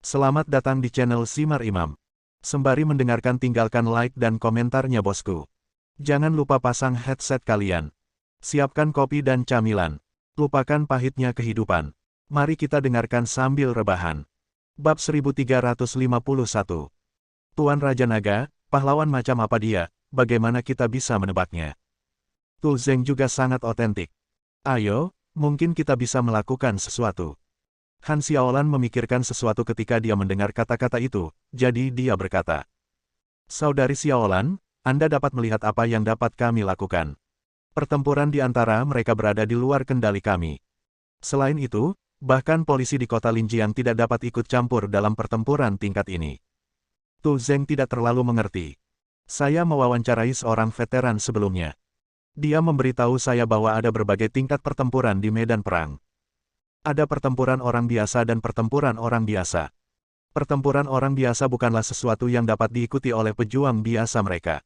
Selamat datang di channel Simar Imam. Sembari mendengarkan tinggalkan like dan komentarnya bosku. Jangan lupa pasang headset kalian. Siapkan kopi dan camilan. Lupakan pahitnya kehidupan. Mari kita dengarkan sambil rebahan. Bab 1351. Tuan Raja Naga, pahlawan macam apa dia, bagaimana kita bisa menebaknya? Tu Zeng juga sangat otentik. Ayo, mungkin kita bisa melakukan sesuatu. Han Xiaolan memikirkan sesuatu ketika dia mendengar kata-kata itu, jadi dia berkata, "Saudari Xiaolan, Anda dapat melihat apa yang dapat kami lakukan. Pertempuran di antara mereka berada di luar kendali kami. Selain itu, bahkan polisi di kota Linjiang tidak dapat ikut campur dalam pertempuran tingkat ini." Tu Zeng tidak terlalu mengerti. Saya mewawancarai seorang veteran sebelumnya. Dia memberitahu saya bahwa ada berbagai tingkat pertempuran di medan perang. Ada pertempuran orang biasa dan pertempuran orang biasa. Pertempuran orang biasa bukanlah sesuatu yang dapat diikuti oleh pejuang biasa mereka.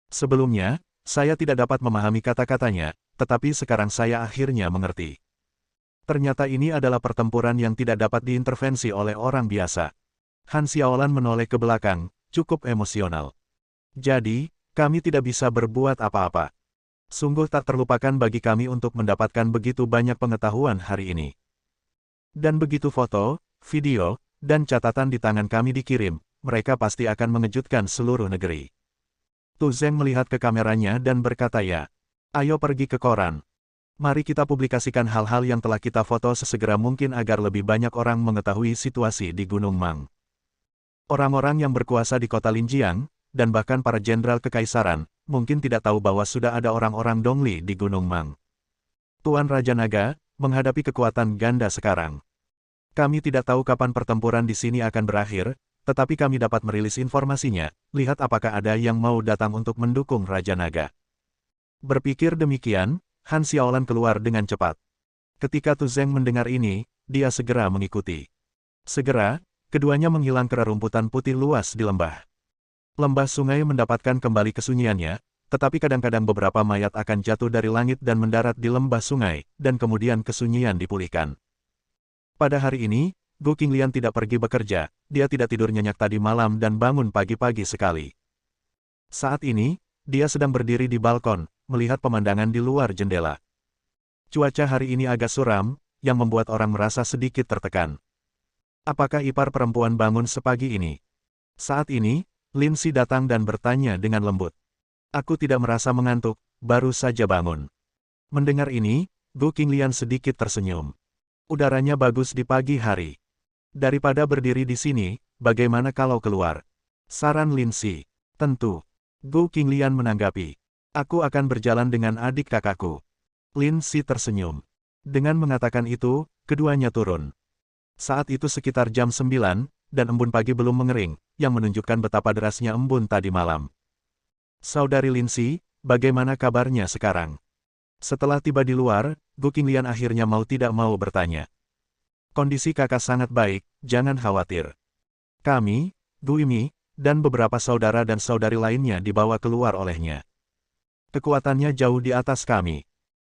Sebelumnya, saya tidak dapat memahami kata-katanya, tetapi sekarang saya akhirnya mengerti. Ternyata ini adalah pertempuran yang tidak dapat diintervensi oleh orang biasa. Han Xiaolan menoleh ke belakang, cukup emosional. Jadi, kami tidak bisa berbuat apa-apa. Sungguh tak terlupakan bagi kami untuk mendapatkan begitu banyak pengetahuan hari ini. Dan begitu foto, video, dan catatan di tangan kami dikirim, mereka pasti akan mengejutkan seluruh negeri. Tu Zeng melihat ke kameranya dan berkata, "Ya, ayo pergi ke koran. Mari kita publikasikan hal-hal yang telah kita foto sesegera mungkin agar lebih banyak orang mengetahui situasi di Gunung Mang." Orang-orang yang berkuasa di kota Linjiang, dan bahkan para jenderal kekaisaran, mungkin tidak tahu bahwa sudah ada orang-orang Dongli di Gunung Mang. Tuan Raja Naga, menghadapi kekuatan ganda sekarang. Kami tidak tahu kapan pertempuran di sini akan berakhir, tetapi kami dapat merilis informasinya, lihat apakah ada yang mau datang untuk mendukung Raja Naga. Berpikir demikian, Han Xiaolan keluar dengan cepat. Ketika Tu Zeng mendengar ini, dia segera mengikuti. Segera, keduanya menghilang ke rerumputan putih luas di lembah. Lembah sungai mendapatkan kembali kesunyiannya, tetapi kadang-kadang beberapa mayat akan jatuh dari langit dan mendarat di lembah sungai, dan kemudian kesunyian dipulihkan. Pada hari ini, Gu Qinglian tidak pergi bekerja, dia tidak tidur nyenyak tadi malam dan bangun pagi-pagi sekali. Saat ini, dia sedang berdiri di balkon, melihat pemandangan di luar jendela. Cuaca hari ini agak suram, yang membuat orang merasa sedikit tertekan. Apakah ipar perempuan bangun sepagi ini? Saat ini, Lin Si datang dan bertanya dengan lembut. "Aku tidak merasa mengantuk, baru saja bangun." Mendengar ini, Gu Qinglian sedikit tersenyum. Udaranya bagus di pagi hari. Daripada berdiri di sini, bagaimana kalau keluar? Saran Lin Si. Tentu. Gu Qinglian menanggapi. "Aku akan berjalan dengan adik kakakku." Lin Si tersenyum. Dengan mengatakan itu, keduanya turun. Saat itu sekitar jam 9, dan embun pagi belum mengering, yang menunjukkan betapa derasnya embun tadi malam. "Saudari Lin Si, bagaimana kabarnya sekarang?" Setelah tiba di luar, Gu Qinglian akhirnya mau tidak mau bertanya. "Kondisi kakak sangat baik, jangan khawatir. Kami, Gu Imi, dan beberapa saudara dan saudari lainnya dibawa keluar olehnya. Kekuatannya jauh di atas kami.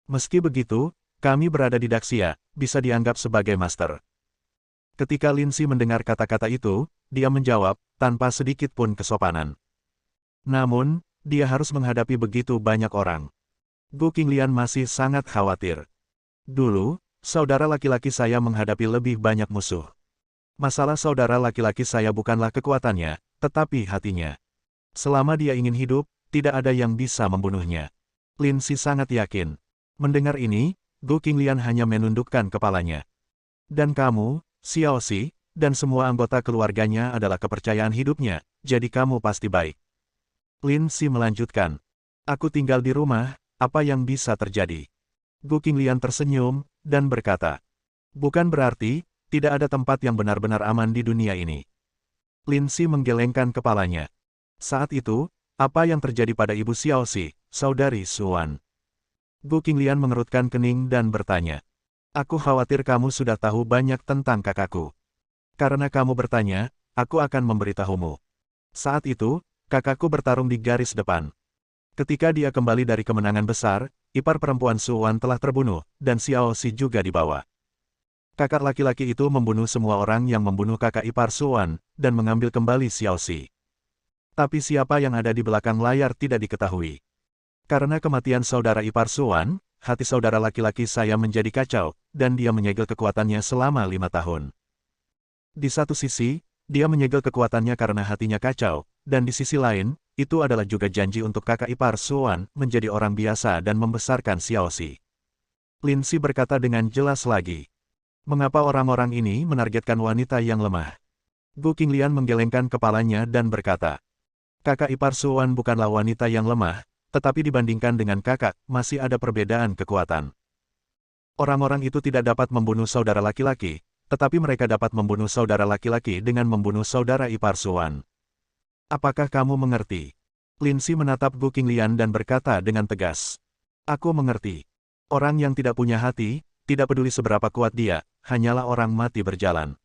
Meski begitu, kami berada di Daxia, bisa dianggap sebagai master." Ketika Lin Si mendengar kata-kata itu, dia menjawab, tanpa sedikit pun kesopanan. Namun, dia harus menghadapi begitu banyak orang. Gu Qinglian masih sangat khawatir. "Dulu, saudara laki-laki saya menghadapi lebih banyak musuh. Masalah saudara laki-laki saya bukanlah kekuatannya, tetapi hatinya. Selama dia ingin hidup, tidak ada yang bisa membunuhnya." Lin Si sangat yakin. Mendengar ini, Gu Qinglian hanya menundukkan kepalanya. "Dan kamu, Xiao Xi, dan semua anggota keluarganya adalah kepercayaan hidupnya, jadi kamu pasti baik." Lin Si melanjutkan. "Aku tinggal di rumah, apa yang bisa terjadi?" Gu Qinglian tersenyum, dan berkata, "Bukan berarti, tidak ada tempat yang benar-benar aman di dunia ini." Lin Si menggelengkan kepalanya. Saat itu, apa yang terjadi pada ibu Xiao Xi, saudari Suan? Gu Qinglian mengerutkan kening dan bertanya. "Aku khawatir kamu sudah tahu banyak tentang kakakku. Karena kamu bertanya, aku akan memberitahumu. Saat itu, kakakku bertarung di garis depan. Ketika dia kembali dari kemenangan besar, ipar perempuan Suwan telah terbunuh, dan Xiao Xi juga dibawa. Kakak laki-laki itu membunuh semua orang yang membunuh kakak ipar Suan, dan mengambil kembali Xiaoxi. Tapi siapa yang ada di belakang layar tidak diketahui. Karena kematian saudara ipar Suan, hati saudara laki-laki saya menjadi kacau, dan dia menyegel kekuatannya selama 5 tahun. Di satu sisi, dia menyegel kekuatannya karena hatinya kacau, dan di sisi lain, itu adalah juga janji untuk kakak ipar Suan menjadi orang biasa dan membesarkan Xiaoxi. Lin Si berkata dengan jelas lagi. Mengapa orang-orang ini menargetkan wanita yang lemah? Gu Qinglian menggelengkan kepalanya dan berkata, kakak ipar Suan bukanlah wanita yang lemah, tetapi dibandingkan dengan kakak, masih ada perbedaan kekuatan. Orang-orang itu tidak dapat membunuh saudara laki-laki, tetapi mereka dapat membunuh saudara laki-laki dengan membunuh saudara ipar Suan. Apakah kamu mengerti? Lin Si menatap Gu Qinglian dan berkata dengan tegas. Aku mengerti. Orang yang tidak punya hati, tidak peduli seberapa kuat dia, hanyalah orang mati berjalan.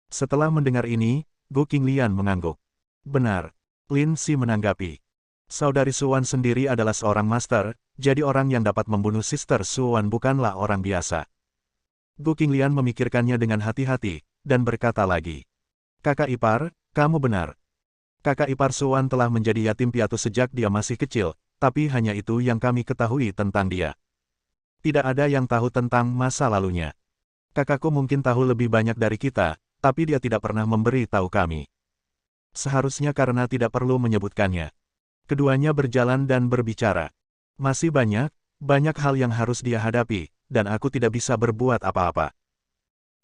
Setelah mendengar ini, Gu Qinglian mengangguk. Benar. Lin Si menanggapi. Saudari Suan sendiri adalah seorang master, jadi orang yang dapat membunuh Sister Suan bukanlah orang biasa. Gu Qinglian memikirkannya dengan hati-hati, dan berkata lagi. Kakak ipar, kamu benar. Kakak ipar Suan telah menjadi yatim piatu sejak dia masih kecil, tapi hanya itu yang kami ketahui tentang dia. Tidak ada yang tahu tentang masa lalunya. Kakakku mungkin tahu lebih banyak dari kita, tapi dia tidak pernah memberi tahu kami. Seharusnya karena tidak perlu menyebutkannya. Keduanya berjalan dan berbicara. Masih banyak hal yang harus dia hadapi, dan aku tidak bisa berbuat apa-apa.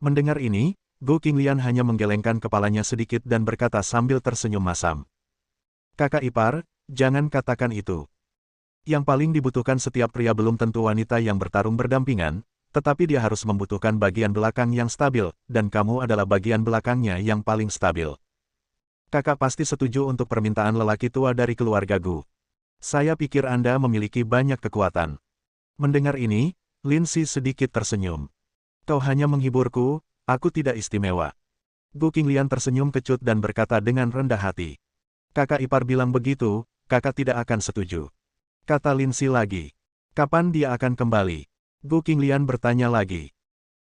Mendengar ini, Gu Qinglian hanya menggelengkan kepalanya sedikit dan berkata sambil tersenyum masam. Kakak ipar, jangan katakan itu. Yang paling dibutuhkan setiap pria belum tentu wanita yang bertarung berdampingan, tetapi dia harus membutuhkan bagian belakang yang stabil, dan kamu adalah bagian belakangnya yang paling stabil. Kakak pasti setuju untuk permintaan lelaki tua dari keluarga Gu. Saya pikir Anda memiliki banyak kekuatan. Mendengar ini, Lin Si sedikit tersenyum. Kau hanya menghiburku, aku tidak istimewa. Gu Qinglian tersenyum kecut dan berkata dengan rendah hati. Kakak ipar bilang begitu, kakak tidak akan setuju. Kata Lin Si lagi. Kapan dia akan kembali? Gu Qinglian bertanya lagi.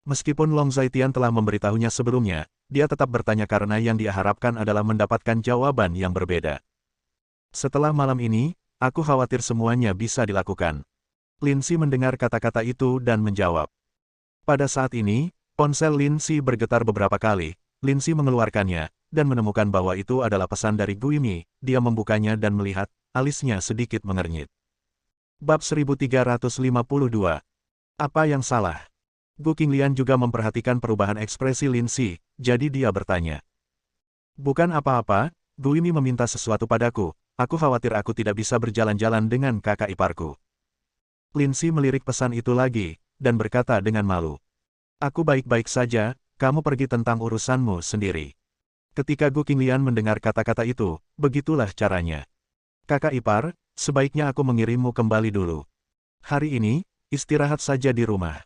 Meskipun Long Zaitian telah memberitahunya sebelumnya, dia tetap bertanya karena yang dia harapkan adalah mendapatkan jawaban yang berbeda. Setelah malam ini, aku khawatir semuanya bisa dilakukan. Lin Si mendengar kata-kata itu dan menjawab. Pada saat ini, ponsel Lin Si bergetar beberapa kali. Lin Si mengeluarkannya, dan menemukan bahwa itu adalah pesan dari Gu Yimi. Dia membukanya dan melihat, alisnya sedikit mengernyit. Bab 1352. Apa yang salah? Gu Qinglian juga memperhatikan perubahan ekspresi Lin Si, jadi dia bertanya. Bukan apa-apa, Gu Yimi meminta sesuatu padaku, aku khawatir aku tidak bisa berjalan-jalan dengan kakak iparku. Lin Si melirik pesan itu lagi, dan berkata dengan malu. Aku baik-baik saja, kamu pergi tentang urusanmu sendiri. Ketika Gu Qinglian mendengar kata-kata itu, begitulah caranya. Kakak ipar, sebaiknya aku mengirimmu kembali dulu. Hari ini, istirahat saja di rumah.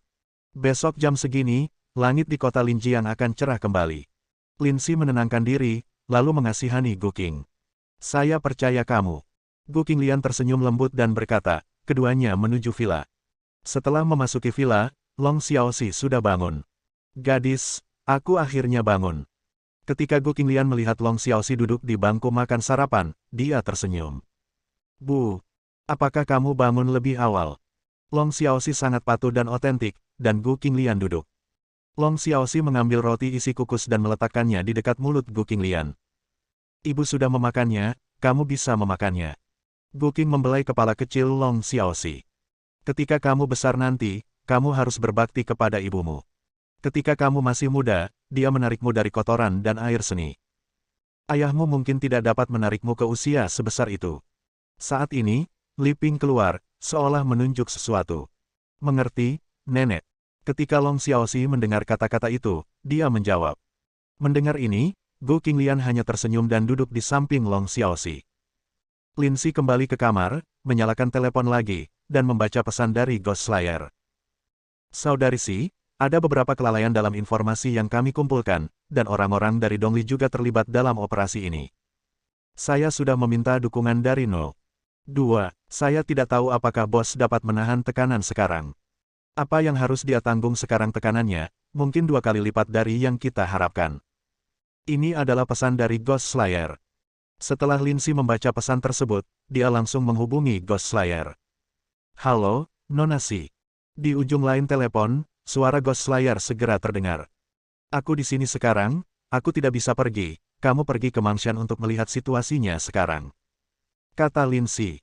Besok jam segini, langit di kota Linjiang akan cerah kembali. Lin Si menenangkan diri, lalu mengasihani Gu Qing. Saya percaya kamu. Gu Qinglian tersenyum lembut dan berkata, keduanya menuju villa. Setelah memasuki villa, Long Xiaoxi sudah bangun. Gadis, aku akhirnya bangun. Ketika Gu Qinglian melihat Long Xiaoxi duduk di bangku makan sarapan, dia tersenyum. Bu, apakah kamu bangun lebih awal? Long Xiaoxi sangat patuh dan otentik, dan Gu Qinglian duduk. Long Xiaoxi mengambil roti isi kukus dan meletakkannya di dekat mulut Gu Qinglian. Ibu sudah memakannya, kamu bisa memakannya. Gu Qing membelai kepala kecil Long Xiaoxi. Ketika kamu besar nanti, kamu harus berbakti kepada ibumu. Ketika kamu masih muda, dia menarikmu dari kotoran dan air seni. Ayahmu mungkin tidak dapat menarikmu ke usia sebesar itu. Saat ini, Li Ping keluar, seolah menunjuk sesuatu. Mengerti, nenek? Ketika Long Xiaoxi mendengar kata-kata itu, dia menjawab. Mendengar ini, Gu Qinglian hanya tersenyum dan duduk di samping Long Xiaoxi. Lin Si kembali ke kamar, menyalakan telepon lagi, dan membaca pesan dari Ghost Slayer. Saudari Si, ada beberapa kelalaian dalam informasi yang kami kumpulkan, dan orang-orang dari Dongli juga terlibat dalam operasi ini. Saya sudah meminta dukungan dari No. 2. Saya tidak tahu apakah bos dapat menahan tekanan sekarang. Apa yang harus dia tanggung sekarang tekanannya, mungkin 2 kali lipat dari yang kita harapkan. Ini adalah pesan dari Ghost Slayer. Setelah Lindsay membaca pesan tersebut, dia langsung menghubungi Ghost Slayer. Halo, Nona Si. Di ujung lain telepon, suara Ghost Slayer segera terdengar. Aku di sini sekarang, aku tidak bisa pergi, kamu pergi ke mansion untuk melihat situasinya sekarang. Kata Lindsay.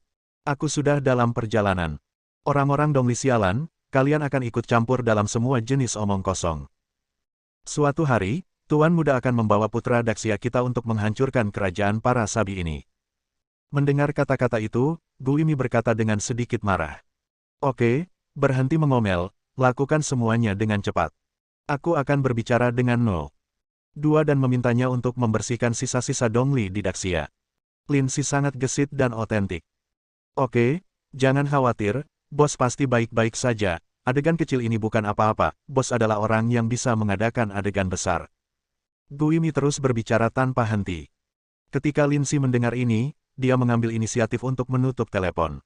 Aku sudah dalam perjalanan. Orang-orang Dongli sialan, kalian akan ikut campur dalam semua jenis omong kosong. Suatu hari, Tuan Muda akan membawa putra Daxia kita untuk menghancurkan kerajaan para sabi ini. Mendengar kata-kata itu, Guimi berkata dengan sedikit marah. Oke, berhenti mengomel, lakukan semuanya dengan cepat. Aku akan berbicara dengan No. 2 dan memintanya untuk membersihkan sisa-sisa Dongli di Daxia. Lindsay sangat gesit dan otentik. Oke, jangan khawatir, bos pasti baik-baik saja, adegan kecil ini bukan apa-apa, bos adalah orang yang bisa mengadakan adegan besar. Guimi terus berbicara tanpa henti. Ketika Lindsay mendengar ini, dia mengambil inisiatif untuk menutup telepon.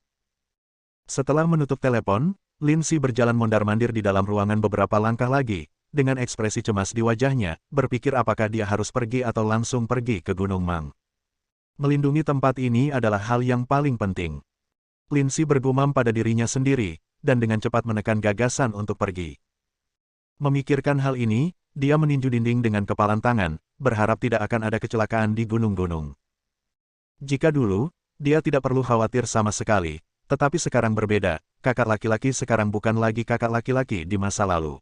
Setelah menutup telepon, Lindsay berjalan mondar-mandir di dalam ruangan beberapa langkah lagi, dengan ekspresi cemas di wajahnya, berpikir apakah dia harus pergi atau langsung pergi ke Gunung Mang. Melindungi tempat ini adalah hal yang paling penting. Lindsay bergumam pada dirinya sendiri, dan dengan cepat menekan gagasan untuk pergi. Memikirkan hal ini, dia meninju dinding dengan kepalan tangan, berharap tidak akan ada kecelakaan di gunung-gunung. Jika dulu, dia tidak perlu khawatir sama sekali, tetapi sekarang berbeda, kakak laki-laki sekarang bukan lagi kakak laki-laki di masa lalu.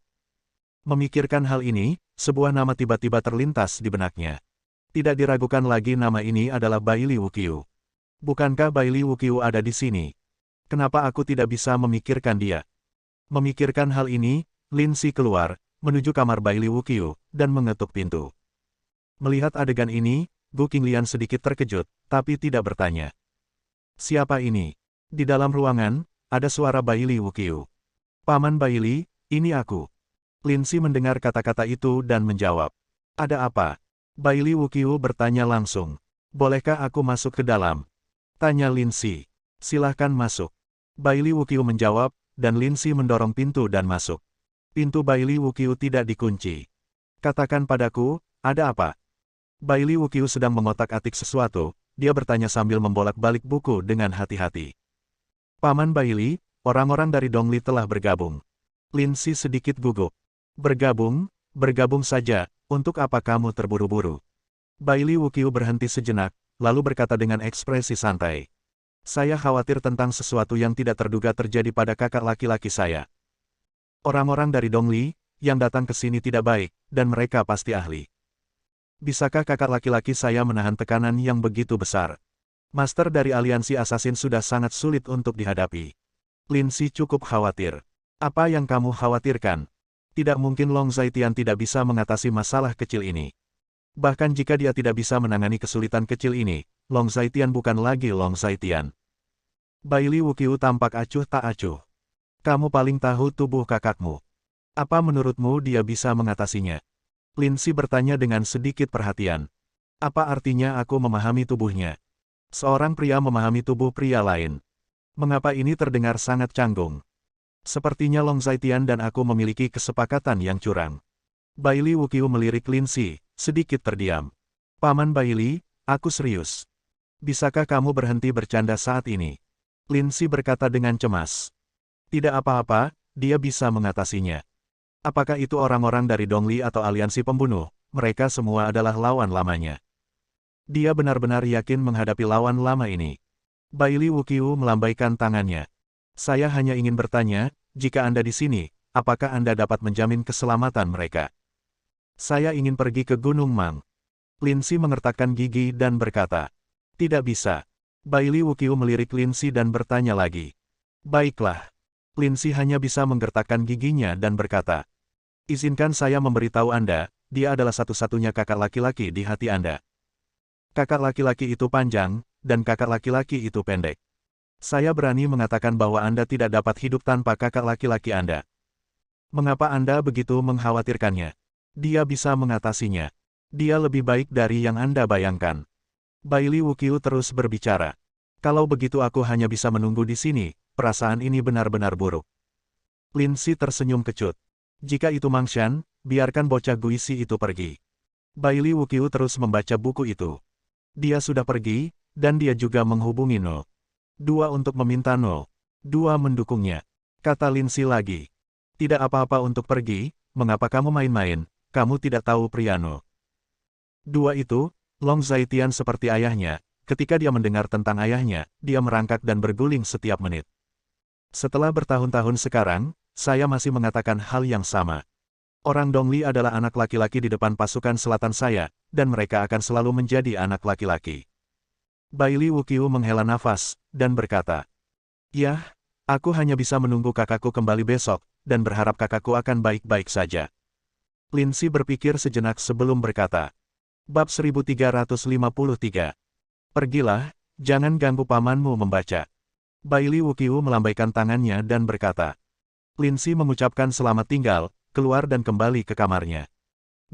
Memikirkan hal ini, sebuah nama tiba-tiba terlintas di benaknya. Tidak diragukan lagi nama ini adalah Bailey Wukyu. Bukankah Bailey Wukyu ada di sini? Kenapa aku tidak bisa memikirkan dia? Memikirkan hal ini, Lindsay keluar, menuju kamar Bailey Wukyu, dan mengetuk pintu. Melihat adegan ini, Gu Qinglian sedikit terkejut, tapi tidak bertanya. Siapa ini? Di dalam ruangan, ada suara Bailey Wukyu. Paman Bailey, ini aku. Lindsay mendengar kata-kata itu dan menjawab. Ada apa? Bailey Wukyu bertanya langsung. Bolehkah aku masuk ke dalam? Tanya Lindsay. Silahkan masuk. Bailey Wukyu menjawab, dan Lindsay mendorong pintu dan masuk. Pintu Bailey Wukyu tidak dikunci. Katakan padaku, ada apa? Bailey Wukyu sedang mengotak-atik sesuatu, dia bertanya sambil membolak-balik buku dengan hati-hati. Paman Bailey, orang-orang dari Dongli telah bergabung. Lindsay sedikit gugup. Bergabung? Bergabung saja, untuk apa kamu terburu-buru? Bailey Wukyu berhenti sejenak, lalu berkata dengan ekspresi santai. Saya khawatir tentang sesuatu yang tidak terduga terjadi pada kakak laki-laki saya. Orang-orang dari Dongli, yang datang ke sini tidak baik, dan mereka pasti ahli. Bisakah kakak laki-laki saya menahan tekanan yang begitu besar? Master dari aliansi assassin sudah sangat sulit untuk dihadapi. Lindsay cukup khawatir. Apa yang kamu khawatirkan? Tidak mungkin Long Zaitian tidak bisa mengatasi masalah kecil ini. Bahkan jika dia tidak bisa menangani kesulitan kecil ini, Long Zaitian bukan lagi Long Zaitian. Bailey Wukyu tampak acuh tak acuh. Kamu paling tahu tubuh kakakmu. Apa menurutmu dia bisa mengatasinya? Lindsay bertanya dengan sedikit perhatian. Apa artinya aku memahami tubuhnya? Seorang pria memahami tubuh pria lain. Mengapa ini terdengar sangat canggung? Sepertinya Long Zaitian dan aku memiliki kesepakatan yang curang. Bailey Wukyu melirik Lindsay, sedikit terdiam. Paman Bailey, aku serius. Bisakah kamu berhenti bercanda saat ini? Lindsay berkata dengan cemas. Tidak apa-apa, dia bisa mengatasinya. Apakah itu orang-orang dari Dongli atau aliansi pembunuh? Mereka semua adalah lawan lamanya. Dia benar-benar yakin menghadapi lawan lama ini. Bailey Wukyu melambaikan tangannya. Saya hanya ingin bertanya, jika Anda di sini, apakah Anda dapat menjamin keselamatan mereka? Saya ingin pergi ke Gunung Mang. Lindsay mengertakkan gigi dan berkata. Tidak bisa. Bailey Wukyu melirik Lindsay dan bertanya lagi. Baiklah. Lindsay hanya bisa menggertakkan giginya dan berkata. Izinkan saya memberitahu Anda, dia adalah satu-satunya kakak laki-laki di hati Anda. Kakak laki-laki itu panjang, dan kakak laki-laki itu pendek. Saya berani mengatakan bahwa Anda tidak dapat hidup tanpa kakak laki-laki Anda. Mengapa Anda begitu mengkhawatirkannya? Dia bisa mengatasinya. Dia lebih baik dari yang Anda bayangkan. Bailey Wukyu terus berbicara. Kalau begitu aku hanya bisa menunggu di sini, perasaan ini benar-benar buruk. Lindsay tersenyum kecut. Jika itu Mangxian, biarkan bocah Guisi itu pergi. Bailey Wuqiu terus membaca buku itu. Dia sudah pergi, dan dia juga menghubungi Nol. 2 untuk meminta Nol. 2 mendukungnya. Kata Lindsay lagi. Tidak apa-apa untuk pergi, mengapa kamu main-main, kamu tidak tahu pria Nol. 2 itu, Long Zaitian seperti ayahnya, ketika dia mendengar tentang ayahnya, dia merangkak dan berguling setiap menit. Setelah bertahun-tahun sekarang, saya masih mengatakan hal yang sama. Orang Dongli adalah anak laki-laki di depan pasukan selatan saya, dan mereka akan selalu menjadi anak laki-laki. Bailey Wuqiu menghela nafas, dan berkata, "Yah, aku hanya bisa menunggu kakakku kembali besok, dan berharap kakakku akan baik-baik saja." Lindsay berpikir sejenak sebelum berkata, Bab 1353. Pergilah, jangan ganggu pamanmu membaca. Bailey Wuqiu melambaikan tangannya dan berkata. Lindsay mengucapkan selamat tinggal, keluar dan kembali ke kamarnya.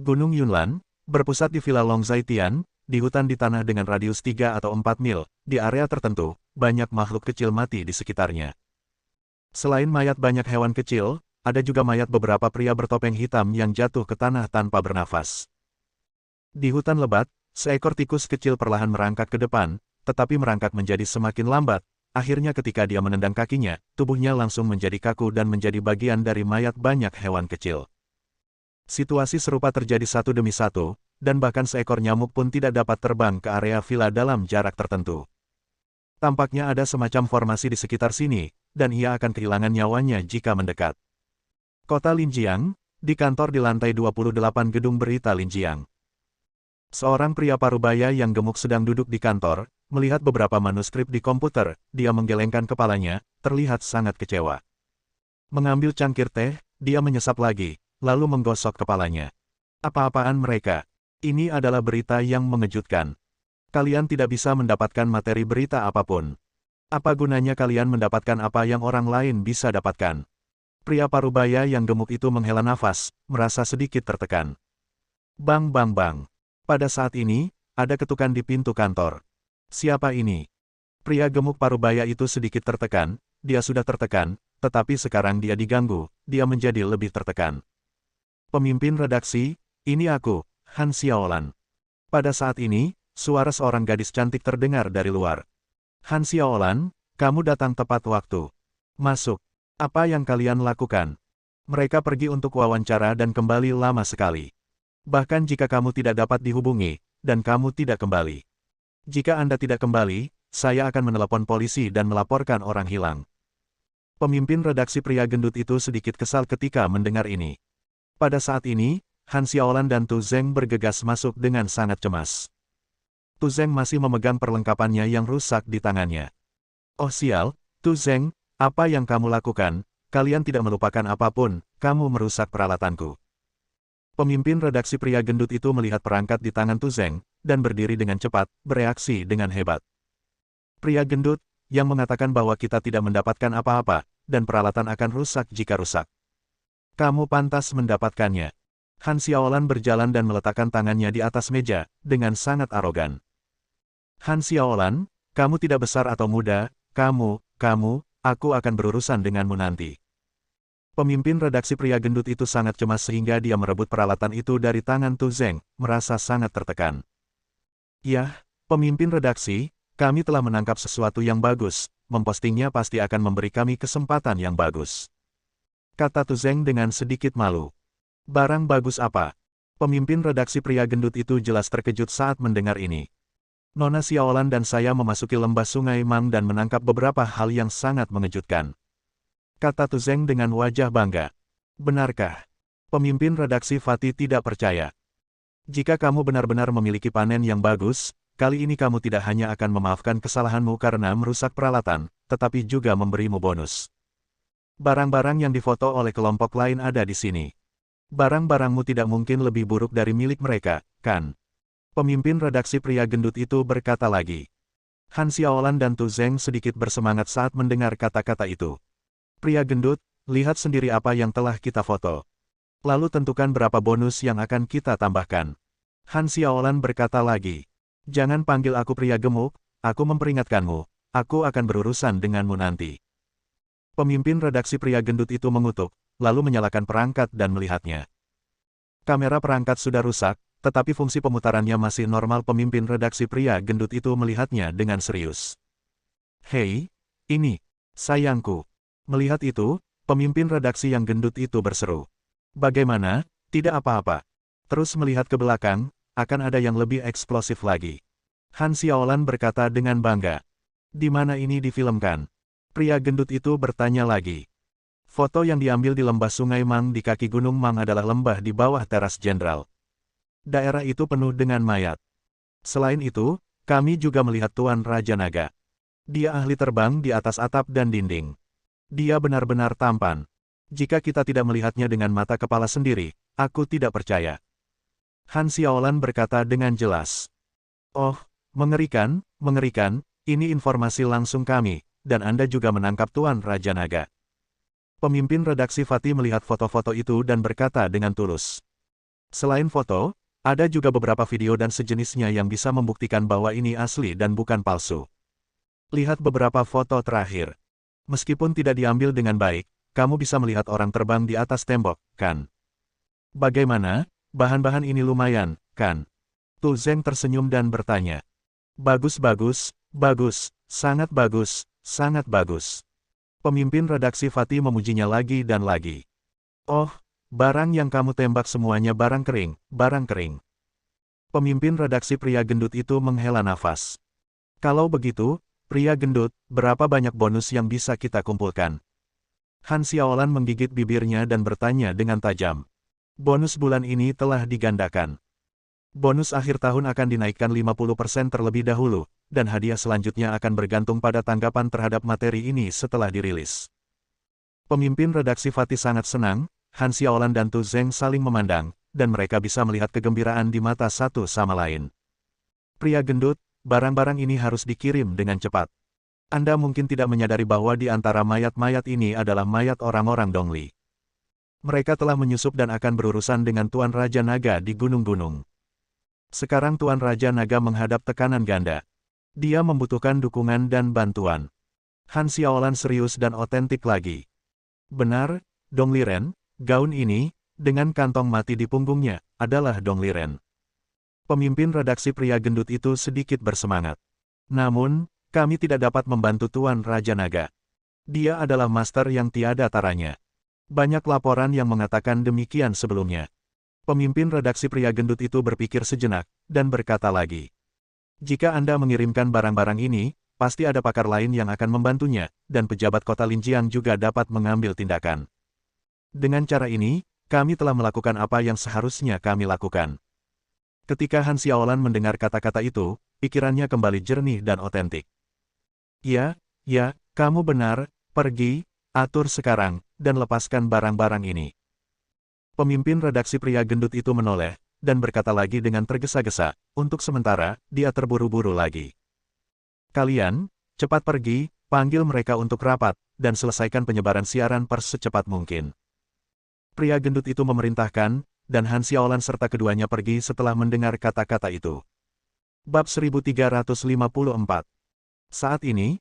Gunung Yunlan, berpusat di Villa Long Zaitian, di hutan di tanah dengan radius 3 atau 4 mil, di area tertentu, banyak makhluk kecil mati di sekitarnya. Selain mayat banyak hewan kecil, ada juga mayat beberapa pria bertopeng hitam yang jatuh ke tanah tanpa bernafas. Di hutan lebat, seekor tikus kecil perlahan merangkak ke depan, tetapi merangkak menjadi semakin lambat. Akhirnya ketika dia menendang kakinya, tubuhnya langsung menjadi kaku dan menjadi bagian dari mayat banyak hewan kecil. Situasi serupa terjadi satu demi satu, dan bahkan seekor nyamuk pun tidak dapat terbang ke area villa dalam jarak tertentu. Tampaknya ada semacam formasi di sekitar sini, dan ia akan kehilangan nyawanya jika mendekat. Kota Linjiang, di kantor di lantai 28 gedung berita Linjiang. Seorang pria parubaya yang gemuk sedang duduk di kantor, melihat beberapa manuskrip di komputer, dia menggelengkan kepalanya, terlihat sangat kecewa. Mengambil cangkir teh, dia menyesap lagi, lalu menggosok kepalanya. Apa-apaan mereka? Ini adalah berita yang mengejutkan. Kalian tidak bisa mendapatkan materi berita apapun. Apa gunanya kalian mendapatkan apa yang orang lain bisa dapatkan? Pria parubaya yang gemuk itu menghela nafas, merasa sedikit tertekan. Bang bang bang. Pada saat ini, ada ketukan di pintu kantor. Siapa ini? Pria gemuk parubaya itu sedikit tertekan, dia sudah tertekan, tetapi sekarang dia diganggu, dia menjadi lebih tertekan. Pemimpin redaksi, ini aku, Han Xiaolan. Pada saat ini, suara seorang gadis cantik terdengar dari luar. Han Xiaolan, kamu datang tepat waktu. Masuk. Apa yang kalian lakukan? Mereka pergi untuk wawancara dan kembali lama sekali. Bahkan jika kamu tidak dapat dihubungi, dan kamu tidak kembali. Jika Anda tidak kembali, saya akan menelepon polisi dan melaporkan orang hilang. Pemimpin redaksi pria gendut itu sedikit kesal ketika mendengar ini. Pada saat ini, Han Xiaolan dan Tu Zeng bergegas masuk dengan sangat cemas. Tu Zeng masih memegang perlengkapannya yang rusak di tangannya. Oh sial, Tu Zeng, apa yang kamu lakukan? Kalian tidak melupakan apapun, kamu merusak peralatanku. Pemimpin redaksi pria gendut itu melihat perangkat di tangan Tu Zeng, dan berdiri dengan cepat, bereaksi dengan hebat. Pria gendut, yang mengatakan bahwa kita tidak mendapatkan apa-apa, dan peralatan akan rusak jika rusak. Kamu pantas mendapatkannya. Han Xiaolan berjalan dan meletakkan tangannya di atas meja, dengan sangat arogan. Han Xiaolan, kamu tidak besar atau muda, aku akan berurusan denganmu nanti. Pemimpin redaksi pria gendut itu sangat cemas sehingga dia merebut peralatan itu dari tangan Tu Zeng, merasa sangat tertekan. Yah, pemimpin redaksi, kami telah menangkap sesuatu yang bagus, mempostingnya pasti akan memberi kami kesempatan yang bagus. Kata Tu Zeng dengan sedikit malu. Barang bagus apa? Pemimpin redaksi pria gendut itu jelas terkejut saat mendengar ini. Nona Xiaolan dan saya memasuki lembah sungai Mang dan menangkap beberapa hal yang sangat mengejutkan. Kata Tu Zeng dengan wajah bangga. Benarkah? Pemimpin redaksi Fatih tidak percaya. Jika kamu benar-benar memiliki panen yang bagus, kali ini kamu tidak hanya akan memaafkan kesalahanmu karena merusak peralatan, tetapi juga memberimu bonus. Barang-barang yang difoto oleh kelompok lain ada di sini. Barang-barangmu tidak mungkin lebih buruk dari milik mereka, kan? Pemimpin redaksi pria gendut itu berkata lagi. Han Xiaolan dan Tu Zeng sedikit bersemangat saat mendengar kata-kata itu. Pria gendut, lihat sendiri apa yang telah kita foto. Lalu tentukan berapa bonus yang akan kita tambahkan. Han Xiaolan berkata lagi. Jangan panggil aku pria gemuk, aku memperingatkanmu, aku akan berurusan denganmu nanti. Pemimpin redaksi pria gendut itu mengutuk, lalu menyalakan perangkat dan melihatnya. Kamera perangkat sudah rusak, tetapi fungsi pemutarannya masih normal. Pemimpin redaksi pria gendut itu melihatnya dengan serius. Hei, ini, sayangku. Melihat itu, pemimpin redaksi yang gendut itu berseru. Bagaimana? Tidak apa-apa. Terus melihat ke belakang, akan ada yang lebih eksplosif lagi. Han Xiaolan berkata dengan bangga. Di mana ini difilmkan? Pria gendut itu bertanya lagi. Foto yang diambil di lembah Sungai Mang di kaki Gunung Mang adalah lembah di bawah teras jenderal. Daerah itu penuh dengan mayat. Selain itu, kami juga melihat Tuan Raja Naga. Dia ahli terbang di atas atap dan dinding. Dia benar-benar tampan. Jika kita tidak melihatnya dengan mata kepala sendiri, aku tidak percaya. Han Xiaolan berkata dengan jelas. Oh, mengerikan, mengerikan, ini informasi langsung kami, dan Anda juga menangkap Tuan Raja Naga. Pemimpin redaksi Fatih melihat foto-foto itu dan berkata dengan tulus. Selain foto, ada juga beberapa video dan sejenisnya yang bisa membuktikan bahwa ini asli dan bukan palsu. Lihat beberapa foto terakhir. Meskipun tidak diambil dengan baik, kamu bisa melihat orang terbang di atas tembok, kan? Bagaimana? Bahan-bahan ini lumayan, kan? Tu Zeng tersenyum dan bertanya. Bagus, bagus, bagus, sangat bagus, sangat bagus. Pemimpin redaksi Fatih memujinya lagi dan lagi. Oh, barang yang kamu tembak semuanya barang kering, barang kering. Pemimpin redaksi pria gendut itu menghela nafas. Kalau begitu, pria gendut, berapa banyak bonus yang bisa kita kumpulkan? Han Xiaolan menggigit bibirnya dan bertanya dengan tajam. Bonus bulan ini telah digandakan. Bonus akhir tahun akan dinaikkan 50% terlebih dahulu, dan hadiah selanjutnya akan bergantung pada tanggapan terhadap materi ini setelah dirilis. Pemimpin redaksi Fatih sangat senang, Han Xiaolan dan Tu Zeng saling memandang, dan mereka bisa melihat kegembiraan di mata satu sama lain. Pria gendut, barang-barang ini harus dikirim dengan cepat. Anda mungkin tidak menyadari bahwa di antara mayat-mayat ini adalah mayat orang-orang Dongli. Mereka telah menyusup dan akan berurusan dengan Tuan Raja Naga di gunung-gunung. Sekarang Tuan Raja Naga menghadap tekanan ganda. Dia membutuhkan dukungan dan bantuan. Han Xiaolan serius dan otentik lagi. Benar, Dongli Ren, gaun ini, dengan kantong mati di punggungnya, adalah Dongli Ren. Pemimpin redaksi pria gendut itu sedikit bersemangat. Namun, kami tidak dapat membantu Tuan Raja Naga. Dia adalah master yang tiada taranya. Banyak laporan yang mengatakan demikian sebelumnya. Pemimpin redaksi pria gendut itu berpikir sejenak, dan berkata lagi. Jika Anda mengirimkan barang-barang ini, pasti ada pakar lain yang akan membantunya, dan pejabat kota Linjiang juga dapat mengambil tindakan. Dengan cara ini, kami telah melakukan apa yang seharusnya kami lakukan. Ketika Han Xiaolan mendengar kata-kata itu, pikirannya kembali jernih dan otentik. Ya, kamu benar, pergi, atur sekarang, dan lepaskan barang-barang ini. Pemimpin redaksi pria gendut itu menoleh, dan berkata lagi dengan tergesa-gesa, untuk sementara, dia terburu-buru lagi. Kalian, cepat pergi, panggil mereka untuk rapat, dan selesaikan penyebaran siaran pers secepat mungkin. Pria gendut itu memerintahkan, dan Han Xiaolan serta keduanya pergi setelah mendengar kata-kata itu. Bab 1354. Saat ini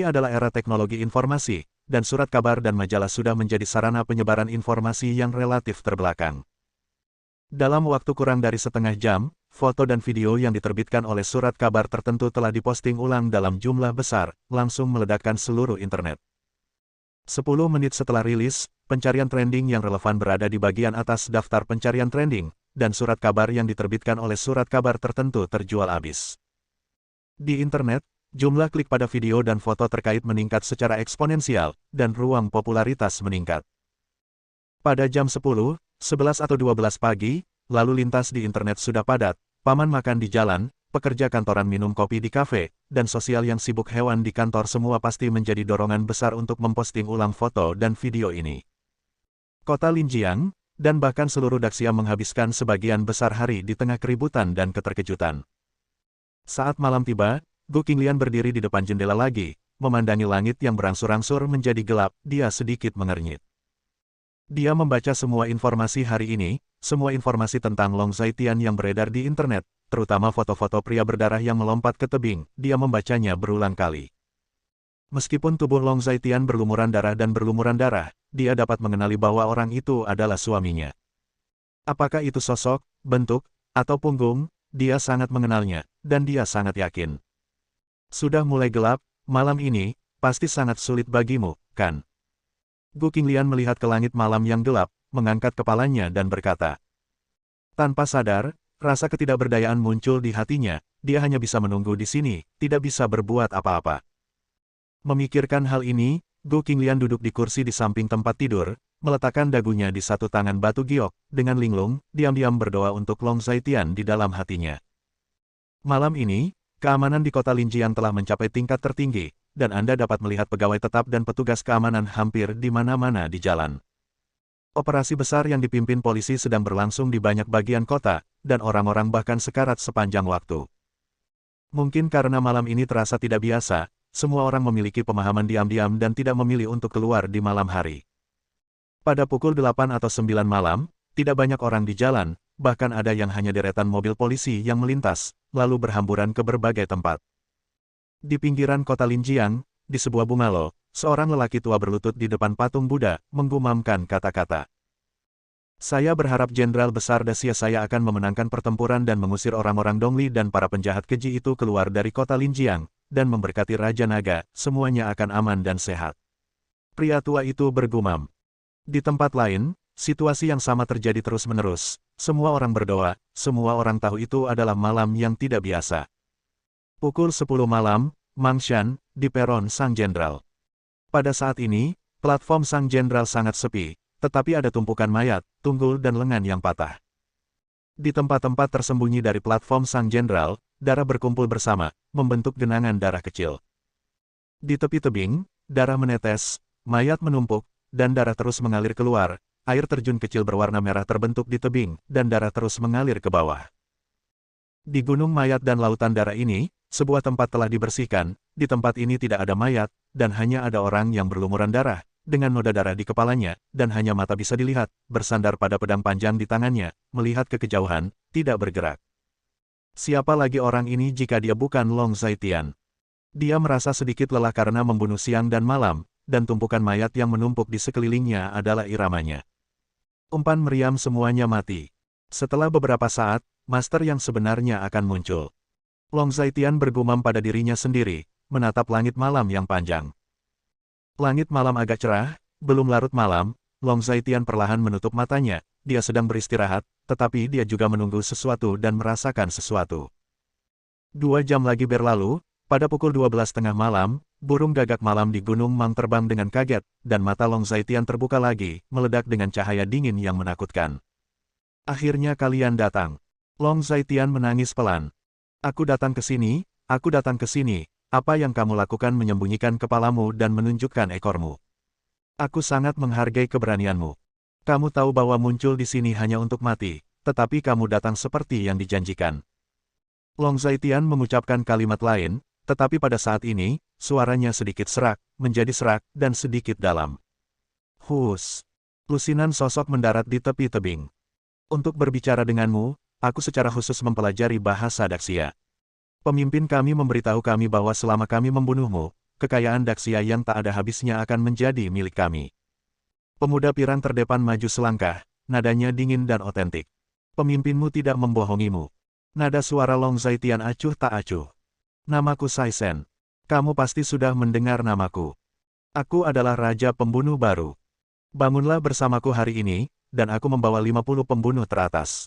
adalah era teknologi informasi, dan surat kabar dan majalah sudah menjadi sarana penyebaran informasi yang relatif terbelakang. Dalam waktu kurang dari setengah jam, foto dan video yang diterbitkan oleh surat kabar tertentu telah diposting ulang dalam jumlah besar, langsung meledakkan seluruh internet. 10 menit setelah rilis, pencarian trending yang relevan berada di bagian atas daftar pencarian trending, dan surat kabar yang diterbitkan oleh surat kabar tertentu terjual habis. Di internet, jumlah klik pada video dan foto terkait meningkat secara eksponensial, dan ruang popularitas meningkat. Pada jam 10, 11 atau 12 pagi, lalu lintas di internet sudah padat, paman makan di jalan, pekerja kantoran minum kopi di kafe, dan sosial yang sibuk hewan di kantor semua pasti menjadi dorongan besar untuk memposting ulang foto dan video ini. Kota Linjiang, dan bahkan seluruh Daxia menghabiskan sebagian besar hari di tengah keributan dan keterkejutan. Saat malam tiba, Gu Qinglian berdiri di depan jendela lagi, memandangi langit yang berangsur-angsur menjadi gelap, dia sedikit mengernyit. Dia membaca semua informasi hari ini, semua informasi tentang Long Zaitian yang beredar di internet, terutama foto-foto pria berdarah yang melompat ke tebing, dia membacanya berulang kali. Meskipun tubuh Long Zaitian berlumuran darah dan berlumuran darah, dia dapat mengenali bahwa orang itu adalah suaminya. Apakah itu sosok, bentuk, atau punggung, dia sangat mengenalnya, dan dia sangat yakin. Sudah mulai gelap, malam ini, pasti sangat sulit bagimu, kan? Gu Qinglian melihat ke langit malam yang gelap, mengangkat kepalanya dan berkata. Tanpa sadar, rasa ketidakberdayaan muncul di hatinya, dia hanya bisa menunggu di sini, tidak bisa berbuat apa-apa. Memikirkan hal ini, Gu Qinglian duduk di kursi di samping tempat tidur, meletakkan dagunya di satu tangan batu giok, dengan linglung, diam-diam berdoa untuk Long Zaitian di dalam hatinya. Malam ini, keamanan di kota Linjiang telah mencapai tingkat tertinggi, dan Anda dapat melihat pegawai tetap dan petugas keamanan hampir di mana-mana di jalan. Operasi besar yang dipimpin polisi sedang berlangsung di banyak bagian kota, dan orang-orang bahkan sekarat sepanjang waktu. Mungkin karena malam ini terasa tidak biasa, semua orang memiliki pemahaman diam-diam dan tidak memilih untuk keluar di malam hari. Pada pukul 8 atau 9 malam, tidak banyak orang di jalan, bahkan ada yang hanya deretan mobil polisi yang melintas, lalu berhamburan ke berbagai tempat. Di pinggiran kota Linjiang, di sebuah bungalow, seorang lelaki tua berlutut di depan patung Buddha, menggumamkan kata-kata. Saya berharap Jenderal Besar Dacia saya akan memenangkan pertempuran dan mengusir orang-orang Dongli dan para penjahat keji itu keluar dari kota Linjiang, dan memberkati Raja Naga, semuanya akan aman dan sehat. Pria tua itu bergumam. Di tempat lain, situasi yang sama terjadi terus-menerus. Semua orang berdoa, semua orang tahu itu adalah malam yang tidak biasa. Pukul 10 malam, Mangshan, di peron Sang Jenderal. Pada saat ini, platform Sang Jenderal sangat sepi, tetapi ada tumpukan mayat, tunggul dan lengan yang patah. Di tempat-tempat tersembunyi dari platform Sang Jenderal, darah berkumpul bersama, membentuk genangan darah kecil. Di tepi tebing, darah menetes, mayat menumpuk, dan darah terus mengalir keluar. Air terjun kecil berwarna merah terbentuk di tebing, dan darah terus mengalir ke bawah. Di gunung mayat dan lautan darah ini, sebuah tempat telah dibersihkan. Di tempat ini tidak ada mayat, dan hanya ada orang yang berlumuran darah, dengan noda darah di kepalanya, dan hanya mata bisa dilihat, bersandar pada pedang panjang di tangannya, melihat ke kejauhan, tidak bergerak. Siapa lagi orang ini jika dia bukan Long Zaitian? Dia merasa sedikit lelah karena membunuh siang dan malam, dan tumpukan mayat yang menumpuk di sekelilingnya adalah iramanya. Umpan meriam semuanya mati. Setelah beberapa saat, master yang sebenarnya akan muncul. Long Zaitian bergumam pada dirinya sendiri, menatap langit malam yang panjang. Langit malam agak cerah, belum larut malam, Long Zaitian perlahan menutup matanya, dia sedang beristirahat, tetapi dia juga menunggu sesuatu dan merasakan sesuatu. 2 jam lagi berlalu, pada pukul 12 tengah malam, burung gagak malam di Gunung Mang terbang dengan kaget, dan mata Long Zaitian terbuka lagi, meledak dengan cahaya dingin yang menakutkan. Akhirnya kalian datang. Long Zaitian menangis pelan. Aku datang ke sini, aku datang ke sini. Apa yang kamu lakukan menyembunyikan kepalamu dan menunjukkan ekormu? Aku sangat menghargai keberanianmu. Kamu tahu bahwa muncul di sini hanya untuk mati, tetapi kamu datang seperti yang dijanjikan. Long Zaitian mengucapkan kalimat lain, tetapi pada saat ini, suaranya sedikit serak, menjadi serak, dan sedikit dalam. Hus! Lusinan sosok mendarat di tepi tebing. Untuk berbicara denganmu, aku secara khusus mempelajari bahasa Daxia. Pemimpin kami memberitahu kami bahwa selama kami membunuhmu, kekayaan Daxia yang tak ada habisnya akan menjadi milik kami. Pemuda pirang terdepan maju selangkah, nadanya dingin dan otentik. Pemimpinmu tidak membohongimu. Nada suara Long Zaitian acuh tak acuh. Namaku Sai Shen. Kamu pasti sudah mendengar namaku. Aku adalah Raja Pembunuh Baru. Bangunlah bersamaku hari ini, dan aku membawa 50 pembunuh teratas.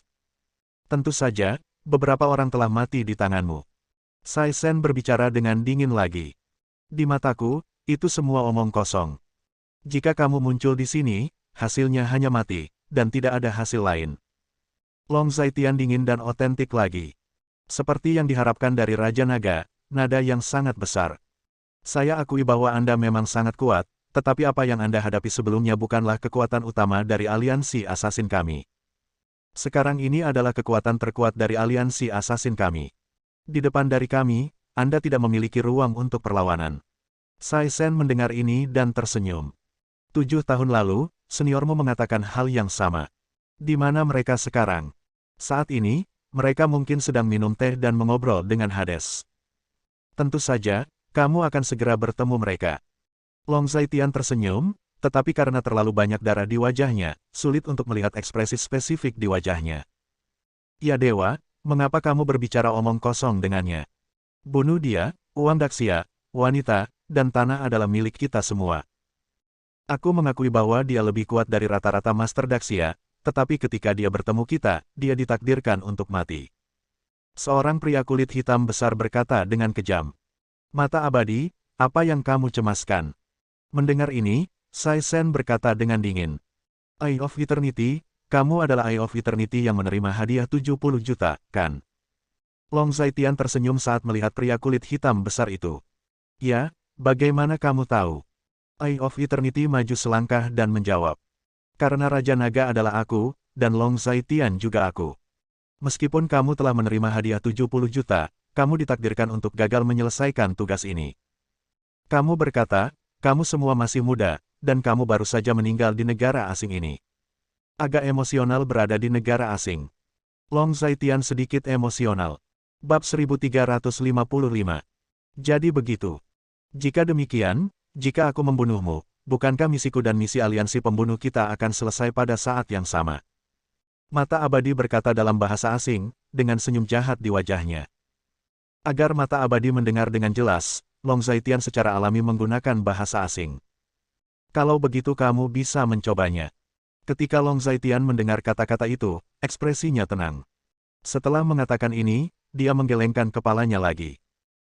Tentu saja, beberapa orang telah mati di tanganmu. Sai Shen berbicara dengan dingin lagi. Di mataku, itu semua omong kosong. Jika kamu muncul di sini, hasilnya hanya mati, dan tidak ada hasil lain. Long Zaitian dingin dan otentik lagi. Seperti yang diharapkan dari Raja Naga, nada yang sangat besar. Saya akui bahwa Anda memang sangat kuat, tetapi apa yang Anda hadapi sebelumnya bukanlah kekuatan utama dari aliansi asasin kami. Sekarang ini adalah kekuatan terkuat dari aliansi asasin kami. Di depan dari kami, Anda tidak memiliki ruang untuk perlawanan. Sai Shen mendengar ini dan tersenyum. 7 tahun lalu, seniormu mengatakan hal yang sama. Di mana mereka sekarang? Saat ini, mereka mungkin sedang minum teh dan mengobrol dengan Hades. Tentu saja, kamu akan segera bertemu mereka. Long Zaitian tersenyum, tetapi karena terlalu banyak darah di wajahnya, sulit untuk melihat ekspresi spesifik di wajahnya. Ya dewa, mengapa kamu berbicara omong kosong dengannya? Bunuh dia, uang Daxia, wanita, dan tanah adalah milik kita semua. Aku mengakui bahwa dia lebih kuat dari rata-rata Master Daxia, tetapi ketika dia bertemu kita, dia ditakdirkan untuk mati. Seorang pria kulit hitam besar berkata dengan kejam. Mata abadi, apa yang kamu cemaskan? Mendengar ini, Sai Shen berkata dengan dingin. Eye of Eternity, kamu adalah Eye of Eternity yang menerima hadiah 70 juta, kan? Long Zaitian tersenyum saat melihat pria kulit hitam besar itu. Ya, bagaimana kamu tahu? Eye of Eternity maju selangkah dan menjawab. Karena Raja Naga adalah aku, dan Long Zaitian juga aku. Meskipun kamu telah menerima hadiah 70 juta, kamu ditakdirkan untuk gagal menyelesaikan tugas ini. Kamu berkata, kamu semua masih muda, dan kamu baru saja meninggal di negara asing ini. Agak emosional berada di negara asing. Long Zaitian sedikit emosional. Bab 1355. Jadi begitu. Jika demikian, jika aku membunuhmu, bukankah misiku dan misi aliansi pembunuh kita akan selesai pada saat yang sama? Mata abadi berkata dalam bahasa asing, dengan senyum jahat di wajahnya. Agar mata abadi mendengar dengan jelas, Long Zaitian secara alami menggunakan bahasa asing. Kalau begitu kamu bisa mencobanya. Ketika Long Zaitian mendengar kata-kata itu, ekspresinya tenang. Setelah mengatakan ini, dia menggelengkan kepalanya lagi.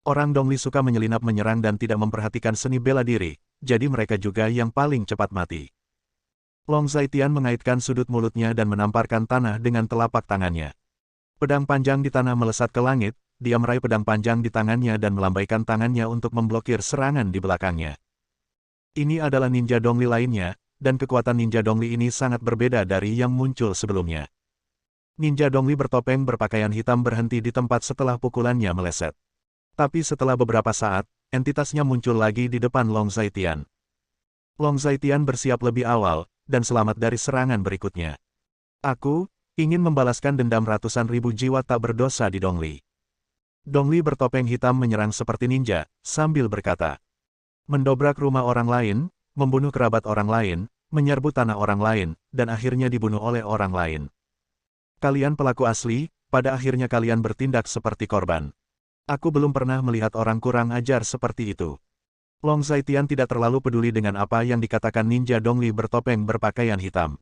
Orang Dongli suka menyelinap menyerang dan tidak memperhatikan seni bela diri, jadi mereka juga yang paling cepat mati. Long Zaitian mengaitkan sudut mulutnya dan menamparkan tanah dengan telapak tangannya. Pedang panjang di tanah melesat ke langit, dia meraih pedang panjang di tangannya dan melambaikan tangannya untuk memblokir serangan di belakangnya. Ini adalah ninja Dongli lainnya, dan kekuatan ninja Dongli ini sangat berbeda dari yang muncul sebelumnya. Ninja Dongli bertopeng berpakaian hitam berhenti di tempat setelah pukulannya meleset. Tapi setelah beberapa saat, entitasnya muncul lagi di depan Long Zaitian. Long Zaitian bersiap lebih awal, dan selamat dari serangan berikutnya. Aku ingin membalaskan dendam ratusan ribu jiwa tak berdosa di Dongli. Dongli bertopeng hitam menyerang seperti ninja, sambil berkata. Mendobrak rumah orang lain, membunuh kerabat orang lain, menyerbu tanah orang lain, dan akhirnya dibunuh oleh orang lain. Kalian pelaku asli, pada akhirnya kalian bertindak seperti korban. Aku belum pernah melihat orang kurang ajar seperti itu. Long Zaitian tidak terlalu peduli dengan apa yang dikatakan ninja Dongli bertopeng berpakaian hitam.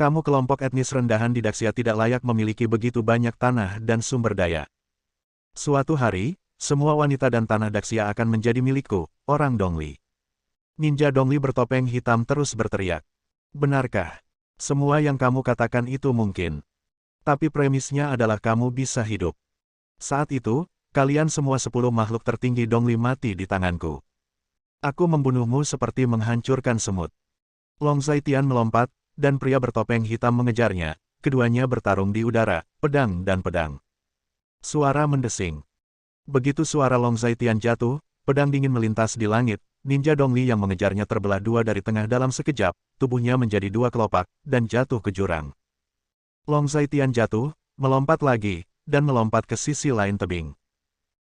Kamu kelompok etnis rendahan di Daxia tidak layak memiliki begitu banyak tanah dan sumber daya. Suatu hari, semua wanita dan tanah Daxia akan menjadi milikku, orang Dongli. Ninja Dongli bertopeng hitam terus berteriak. Benarkah? Semua yang kamu katakan itu mungkin. Tapi premisnya adalah kamu bisa hidup. Saat itu, kalian semua 10 makhluk tertinggi Dongli mati di tanganku. Aku membunuhmu seperti menghancurkan semut. Long Zaitian melompat, dan pria bertopeng hitam mengejarnya, keduanya bertarung di udara, pedang dan pedang. Suara mendesing. Begitu suara Long Zaitian jatuh, pedang dingin melintas di langit, ninja Dongli yang mengejarnya terbelah dua dari tengah dalam sekejap, tubuhnya menjadi dua kelopak, dan jatuh ke jurang. Long Zaitian jatuh, melompat lagi, dan melompat ke sisi lain tebing.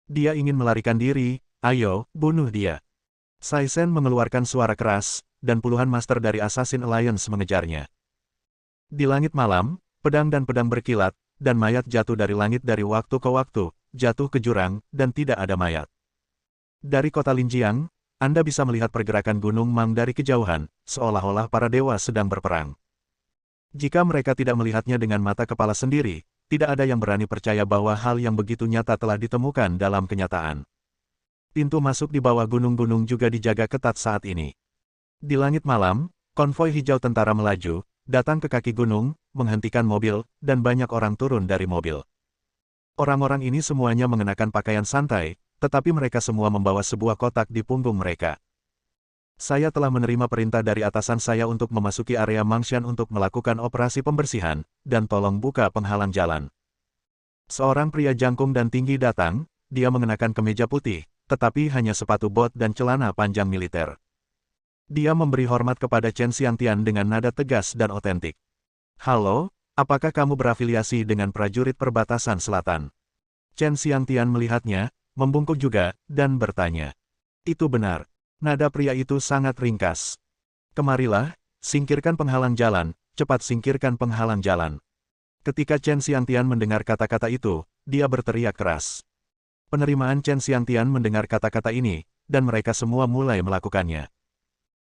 Dia ingin melarikan diri, ayo, bunuh dia. Sai Shen mengeluarkan suara keras, dan puluhan master dari Assassin Alliance mengejarnya. Di langit malam, pedang dan pedang berkilat, dan mayat jatuh dari langit dari waktu ke waktu, jatuh ke jurang, dan tidak ada mayat. Dari kota Linjiang, Anda bisa melihat pergerakan Gunung Mang dari kejauhan, seolah-olah para dewa sedang berperang. Jika mereka tidak melihatnya dengan mata kepala sendiri, tidak ada yang berani percaya bahwa hal yang begitu nyata telah ditemukan dalam kenyataan. Pintu masuk di bawah gunung-gunung juga dijaga ketat saat ini. Di langit malam, konvoi hijau tentara melaju, datang ke kaki gunung, menghentikan mobil, dan banyak orang turun dari mobil. Orang-orang ini semuanya mengenakan pakaian santai, tetapi mereka semua membawa sebuah kotak di punggung mereka. Saya telah menerima perintah dari atasan saya untuk memasuki area Mangshan untuk melakukan operasi pembersihan, dan tolong buka penghalang jalan. Seorang pria jangkung dan tinggi datang, dia mengenakan kemeja putih, tetapi hanya sepatu bot dan celana panjang militer. Dia memberi hormat kepada Chen Xiangtian dengan nada tegas dan otentik. Halo, apakah kamu berafiliasi dengan prajurit perbatasan selatan? Chen Xiangtian melihatnya, membungkuk juga, dan bertanya. Itu benar. Nada pria itu sangat ringkas. Kemarilah, singkirkan penghalang jalan, cepat singkirkan penghalang jalan. Ketika Chen Xiangtian mendengar kata-kata itu, dia berteriak keras. Penerimaan Chen Xiangtian mendengar kata-kata ini, dan mereka semua mulai melakukannya.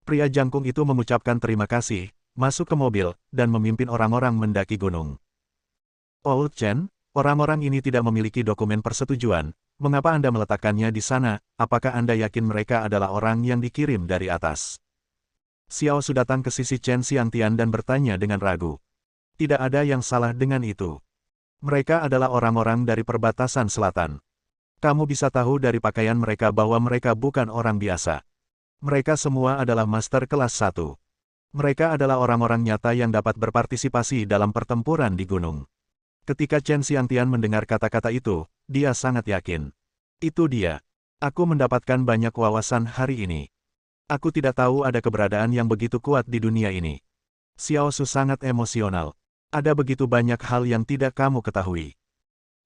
Pria jangkung itu mengucapkan terima kasih, masuk ke mobil, dan memimpin orang-orang mendaki gunung. Old Chen, orang-orang ini tidak memiliki dokumen persetujuan, mengapa Anda meletakkannya di sana, apakah Anda yakin mereka adalah orang yang dikirim dari atas? Xiao Su datang ke sisi Chen Xiangtian dan bertanya dengan ragu. Tidak ada yang salah dengan itu. Mereka adalah orang-orang dari perbatasan selatan. Kamu bisa tahu dari pakaian mereka bahwa mereka bukan orang biasa. Mereka semua adalah master kelas 1. Mereka adalah orang-orang nyata yang dapat berpartisipasi dalam pertempuran di gunung. Ketika Chen Xiangtian mendengar kata-kata itu, dia sangat yakin. Itu dia. Aku mendapatkan banyak wawasan hari ini. Aku tidak tahu ada keberadaan yang begitu kuat di dunia ini. Xiao Su sangat emosional. Ada begitu banyak hal yang tidak kamu ketahui.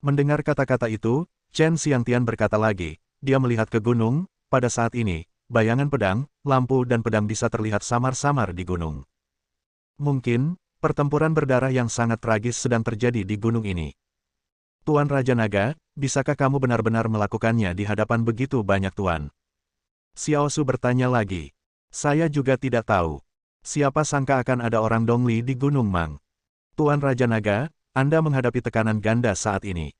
Mendengar kata-kata itu, Chen Xiangtian berkata lagi, dia melihat ke gunung, pada saat ini, bayangan pedang, lampu dan pedang bisa terlihat samar-samar di gunung. Mungkin, pertempuran berdarah yang sangat tragis sedang terjadi di gunung ini. Tuan Raja Naga, bisakah kamu benar-benar melakukannya di hadapan begitu banyak tuan? Xiao Su bertanya lagi. Saya juga tidak tahu. Siapa sangka akan ada orang Dongli di Gunung Mang. Tuan Raja Naga, Anda menghadapi tekanan ganda saat ini.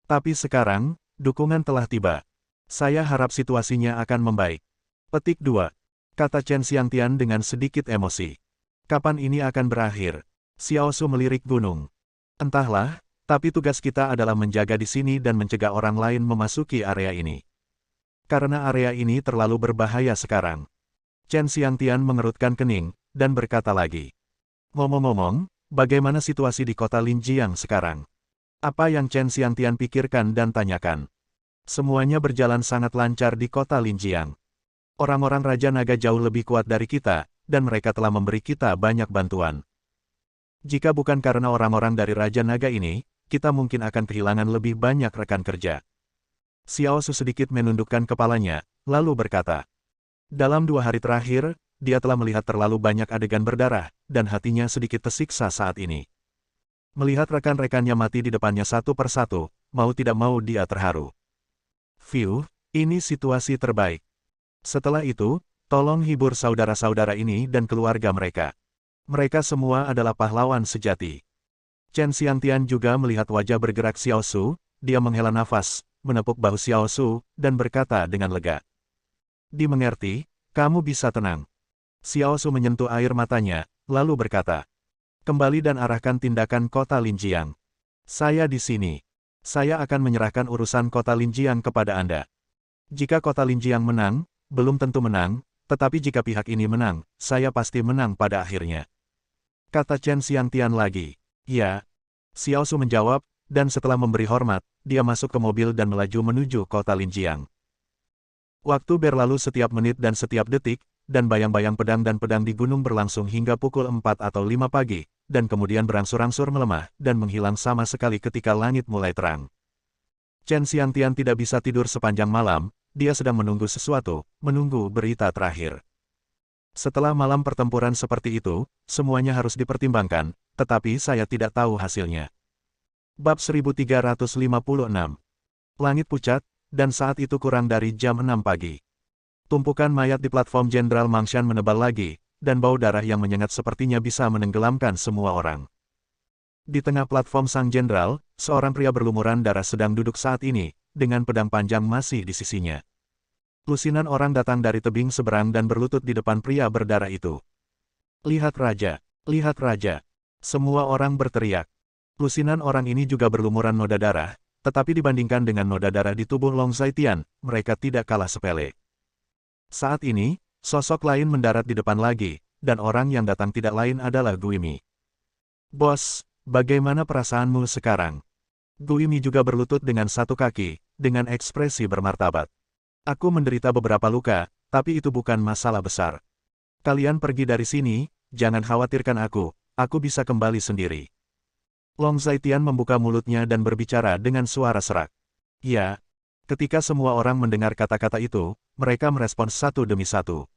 Tapi sekarang, dukungan telah tiba. Saya harap situasinya akan membaik. Petik 2. Kata Chen Xiangtian dengan sedikit emosi. Kapan ini akan berakhir? Xiao Su melirik gunung. Entahlah, tapi tugas kita adalah menjaga di sini dan mencegah orang lain memasuki area ini. Karena area ini terlalu berbahaya sekarang. Chen Xiangtian mengerutkan kening, dan berkata lagi. Ngomong-ngomong, bagaimana situasi di kota Linjiang sekarang? Apa yang Chen Xiangtian pikirkan dan tanyakan? Semuanya berjalan sangat lancar di kota Linjiang. Orang-orang Raja Naga jauh lebih kuat dari kita, dan mereka telah memberi kita banyak bantuan. Jika bukan karena orang-orang dari Raja Naga ini, kita mungkin akan kehilangan lebih banyak rekan kerja. Xiao Su sedikit menundukkan kepalanya, lalu berkata. Dalam 2 hari terakhir, dia telah melihat terlalu banyak adegan berdarah, dan hatinya sedikit tersiksa saat ini. Melihat rekan-rekannya mati di depannya satu persatu, mau tidak mau dia terharu. Phew, ini situasi terbaik. Setelah itu, tolong hibur saudara-saudara ini dan keluarga mereka. Mereka semua adalah pahlawan sejati. Chen Xiangtian juga melihat wajah bergerak Xiao Su, dia menghela nafas, menepuk bahu Xiao Su, dan berkata dengan lega. Dimengerti, kamu bisa tenang. Xiao Su menyentuh air matanya, lalu berkata. Kembali dan arahkan tindakan kota Linjiang. Saya di sini. Saya akan menyerahkan urusan kota Linjiang kepada Anda. Jika kota Linjiang menang, belum tentu menang, tetapi jika pihak ini menang, saya pasti menang pada akhirnya. Kata Chen Xiangtian lagi. Ya. Xiao Su menjawab, dan setelah memberi hormat, dia masuk ke mobil dan melaju menuju kota Linjiang. Waktu berlalu setiap menit dan setiap detik, dan bayang-bayang pedang dan pedang di gunung berlangsung hingga pukul 4 atau 5 pagi, dan kemudian berangsur-angsur melemah, dan menghilang sama sekali ketika langit mulai terang. Chen Xiangtian tidak bisa tidur sepanjang malam, dia sedang menunggu sesuatu, menunggu berita terakhir. Setelah malam pertempuran seperti itu, semuanya harus dipertimbangkan, tetapi saya tidak tahu hasilnya. Bab 1356. Langit pucat, dan saat itu kurang dari jam 6 pagi. Tumpukan mayat di platform Jenderal Mangshan menebal lagi, dan bau darah yang menyengat sepertinya bisa menenggelamkan semua orang. Di tengah platform sang jenderal, seorang pria berlumuran darah sedang duduk saat ini, dengan pedang panjang masih di sisinya. Lusinan orang datang dari tebing seberang dan berlutut di depan pria berdarah itu. Lihat Raja! Lihat Raja! Semua orang berteriak. Lusinan orang ini juga berlumuran noda darah, tetapi dibandingkan dengan noda darah di tubuh Long Zaitian, mereka tidak kalah sepele. Saat ini, sosok lain mendarat di depan lagi, dan orang yang datang tidak lain adalah Guimi. Bos, bagaimana perasaanmu sekarang? Guimi juga berlutut dengan satu kaki, dengan ekspresi bermartabat. Aku menderita beberapa luka, tapi itu bukan masalah besar. Kalian pergi dari sini, jangan khawatirkan aku bisa kembali sendiri. Long Zaitian membuka mulutnya dan berbicara dengan suara serak. Ya. Ketika semua orang mendengar kata-kata itu, mereka merespons satu demi satu.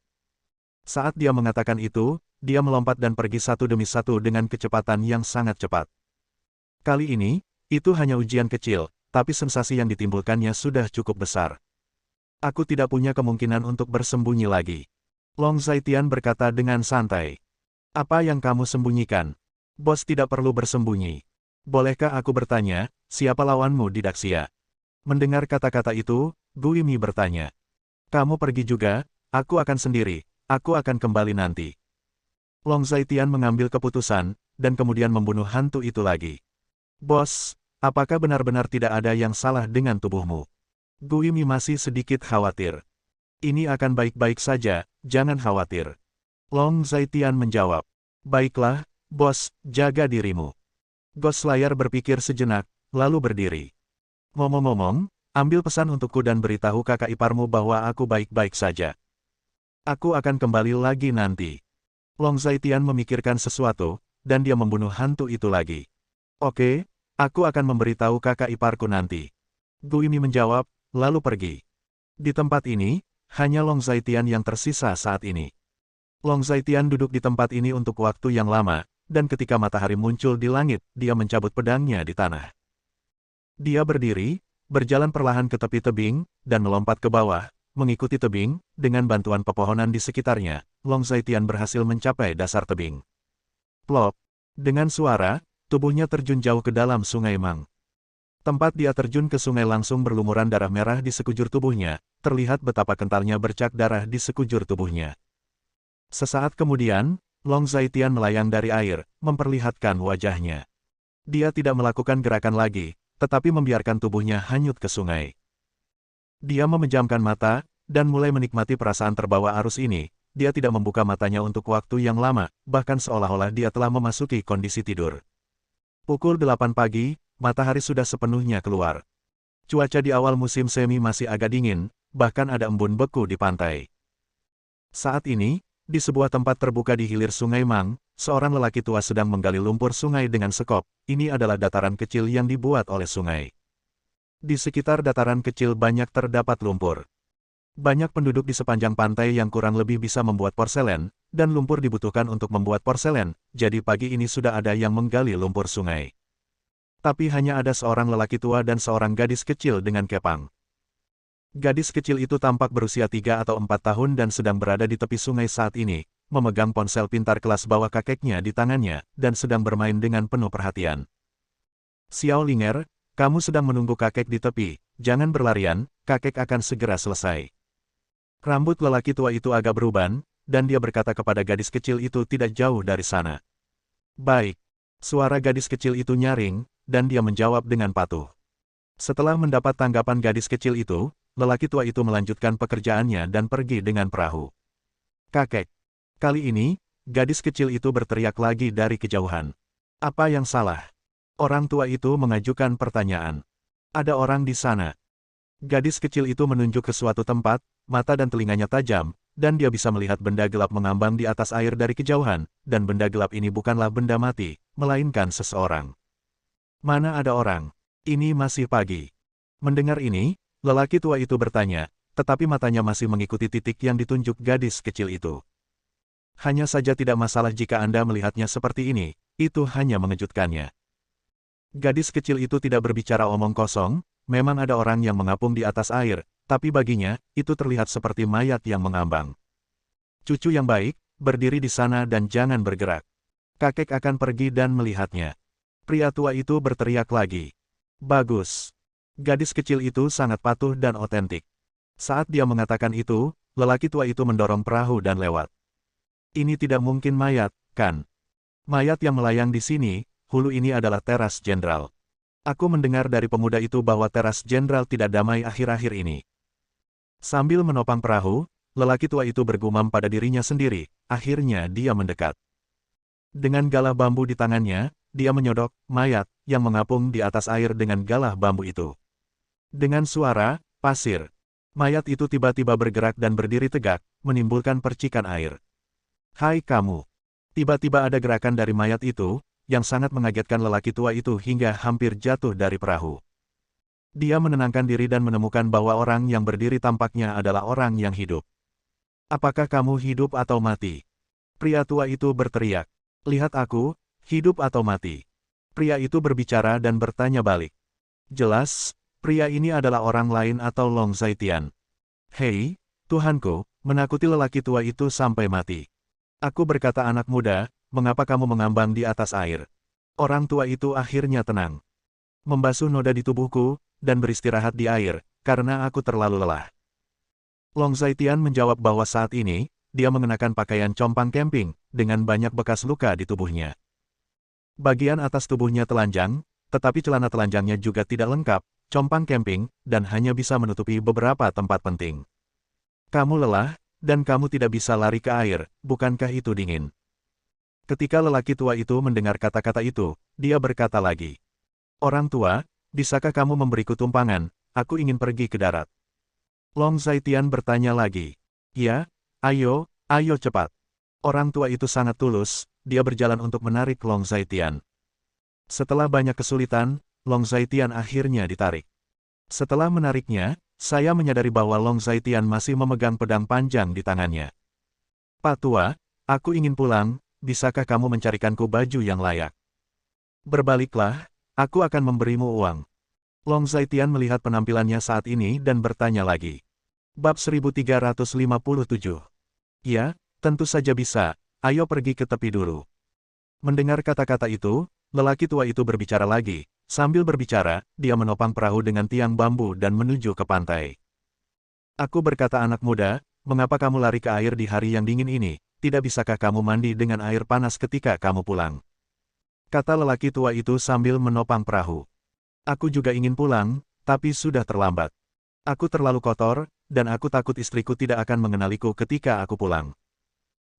Saat dia mengatakan itu, dia melompat dan pergi satu demi satu dengan kecepatan yang sangat cepat. Kali ini, itu hanya ujian kecil, tapi sensasi yang ditimbulkannya sudah cukup besar. Aku tidak punya kemungkinan untuk bersembunyi lagi. Long Zaitian berkata dengan santai. Apa yang kamu sembunyikan? Bos tidak perlu bersembunyi. Bolehkah aku bertanya, siapa lawanmu di Daxia? Mendengar kata-kata itu, Gu Yimi bertanya. Kamu pergi juga, aku akan sendiri, aku akan kembali nanti. Long Zaitian mengambil keputusan, dan kemudian membunuh hantu itu lagi. Bos, apakah benar-benar tidak ada yang salah dengan tubuhmu? Gu Yimi masih sedikit khawatir. Ini akan baik-baik saja, jangan khawatir. Long Zaitian menjawab. Baiklah, bos, jaga dirimu. Ghost Slayer berpikir sejenak, lalu berdiri. Ngomong-ngomong, ambil pesan untukku dan beritahu kakak iparmu bahwa aku baik-baik saja. Aku akan kembali lagi nanti. Long Zaitian memikirkan sesuatu, dan dia membunuh hantu itu lagi. Oke, aku akan memberitahu kakak iparku nanti. Gu Yimi menjawab, lalu pergi. Di tempat ini, hanya Long Zaitian yang tersisa saat ini. Long Zaitian duduk di tempat ini untuk waktu yang lama, dan ketika matahari muncul di langit, dia mencabut pedangnya di tanah. Dia berdiri, berjalan perlahan ke tepi tebing, dan melompat ke bawah, mengikuti tebing, dengan bantuan pepohonan di sekitarnya, Long Zaitian berhasil mencapai dasar tebing. Plop! Dengan suara, tubuhnya terjun jauh ke dalam sungai Mang. Tempat dia terjun ke sungai langsung berlumuran darah merah di sekujur tubuhnya, terlihat betapa kentalnya bercak darah di sekujur tubuhnya. Sesaat kemudian, Long Zaitian melayang dari air, memperlihatkan wajahnya. Dia tidak melakukan gerakan lagi, tetapi membiarkan tubuhnya hanyut ke sungai. Dia memejamkan mata, dan mulai menikmati perasaan terbawa arus ini. Dia tidak membuka matanya untuk waktu yang lama, bahkan seolah-olah dia telah memasuki kondisi tidur. Pukul 8 pagi, matahari sudah sepenuhnya keluar. Cuaca di awal musim semi masih agak dingin, bahkan ada embun beku di pantai. Saat ini, di sebuah tempat terbuka di hilir sungai Mang, seorang lelaki tua sedang menggali lumpur sungai dengan sekop. Ini adalah dataran kecil yang dibuat oleh sungai. Di sekitar dataran kecil banyak terdapat lumpur. Banyak penduduk di sepanjang pantai yang kurang lebih bisa membuat porselen, dan lumpur dibutuhkan untuk membuat porselen, jadi pagi ini sudah ada yang menggali lumpur sungai. Tapi hanya ada seorang lelaki tua dan seorang gadis kecil dengan kepang. Gadis kecil itu tampak berusia 3 atau 4 tahun dan sedang berada di tepi sungai saat ini, memegang ponsel pintar kelas bawah kakeknya di tangannya, dan sedang bermain dengan penuh perhatian. Xiao Linger, kamu sedang menunggu kakek di tepi, jangan berlarian, kakek akan segera selesai. Rambut lelaki tua itu agak beruban, dan dia berkata kepada gadis kecil itu tidak jauh dari sana. Baik. Suara gadis kecil itu nyaring, dan dia menjawab dengan patuh. Setelah mendapat tanggapan gadis kecil itu, lelaki tua itu melanjutkan pekerjaannya dan pergi dengan perahu. Kakek. Kali ini, gadis kecil itu berteriak lagi dari kejauhan. Apa yang salah? Orang tua itu mengajukan pertanyaan. Ada orang di sana. Gadis kecil itu menunjuk ke suatu tempat, mata dan telinganya tajam, dan dia bisa melihat benda gelap mengambang di atas air dari kejauhan, dan benda gelap ini bukanlah benda mati, melainkan seseorang. Mana ada orang? Ini masih pagi. Mendengar ini, lelaki tua itu bertanya, tetapi matanya masih mengikuti titik yang ditunjuk gadis kecil itu. Hanya saja tidak masalah jika Anda melihatnya seperti ini, itu hanya mengejutkannya. Gadis kecil itu tidak berbicara omong kosong, memang ada orang yang mengapung di atas air, tapi baginya, itu terlihat seperti mayat yang mengambang. Cucu yang baik, berdiri di sana dan jangan bergerak. Kakek akan pergi dan melihatnya. Pria tua itu berteriak lagi. Bagus. Gadis kecil itu sangat patuh dan otentik. Saat dia mengatakan itu, lelaki tua itu mendorong perahu dan lewat. Ini tidak mungkin mayat, kan? Mayat yang melayang di sini, hulu ini adalah teras jenderal. Aku mendengar dari pemuda itu bahwa teras jenderal tidak damai akhir-akhir ini. Sambil menopang perahu, lelaki tua itu bergumam pada dirinya sendiri, akhirnya dia mendekat. Dengan galah bambu di tangannya, dia menyodok mayat yang mengapung di atas air dengan galah bambu itu. Dengan suara pasir, mayat itu tiba-tiba bergerak dan berdiri tegak, menimbulkan percikan air. Hai kamu! Tiba-tiba ada gerakan dari mayat itu, yang sangat mengagetkan lelaki tua itu hingga hampir jatuh dari perahu. Dia menenangkan diri dan menemukan bahwa orang yang berdiri tampaknya adalah orang yang hidup. Apakah kamu hidup atau mati? Pria tua itu berteriak. Lihat aku, hidup atau mati. Pria itu berbicara dan bertanya balik. Jelas, pria ini adalah orang lain atau Long Zaitian. Hei, Tuhanku, menakuti lelaki tua itu sampai mati. Aku berkata anak muda, mengapa kamu mengambang di atas air? Orang tua itu akhirnya tenang. Membasuh noda di tubuhku, dan beristirahat di air, karena aku terlalu lelah. Long Zaitian menjawab bahwa saat ini, dia mengenakan pakaian compang camping, dengan banyak bekas luka di tubuhnya. Bagian atas tubuhnya telanjang, tetapi celana telanjangnya juga tidak lengkap, compang camping, dan hanya bisa menutupi beberapa tempat penting. Kamu lelah, dan kamu tidak bisa lari ke air, bukankah itu dingin? Ketika lelaki tua itu mendengar kata-kata itu, dia berkata lagi. Orang tua, bisakah kamu memberiku tumpangan, aku ingin pergi ke darat. Long Zaitian bertanya lagi. Ya, ayo cepat. Orang tua itu sangat tulus, dia berjalan untuk menarik Long Zaitian. Setelah banyak kesulitan, Long Zaitian akhirnya ditarik. Setelah menariknya, saya menyadari bahwa Long Zaitian masih memegang pedang panjang di tangannya. Pak tua, aku ingin pulang, bisakah kamu mencarikanku baju yang layak? Berbaliklah, aku akan memberimu uang. Long Zaitian melihat penampilannya saat ini dan bertanya lagi. Bab 1357. Ya, tentu saja bisa, ayo pergi ke tepi dulu. Mendengar kata-kata itu, lelaki tua itu berbicara lagi. Sambil berbicara, dia menopang perahu dengan tiang bambu dan menuju ke pantai. Aku berkata anak muda, mengapa kamu lari ke air di hari yang dingin ini, tidak bisakah kamu mandi dengan air panas ketika kamu pulang? Kata lelaki tua itu sambil menopang perahu. Aku juga ingin pulang, tapi sudah terlambat. Aku terlalu kotor, dan aku takut istriku tidak akan mengenaliku ketika aku pulang.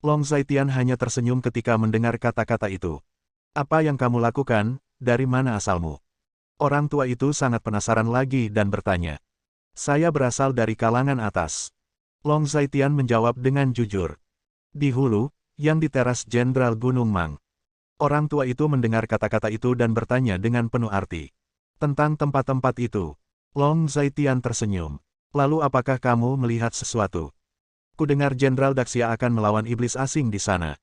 Long Zaitian hanya tersenyum ketika mendengar kata-kata itu. Apa yang kamu lakukan, dari mana asalmu? Orang tua itu sangat penasaran lagi dan bertanya. Saya berasal dari kalangan atas. Long Zaitian menjawab dengan jujur. Di hulu, yang di teras Jenderal Gunung Mang. Orang tua itu mendengar kata-kata itu dan bertanya dengan penuh arti. Tentang tempat-tempat itu. Long Zaitian tersenyum. Lalu apakah kamu melihat sesuatu? Kudengar Jenderal Daxia akan melawan iblis asing di sana.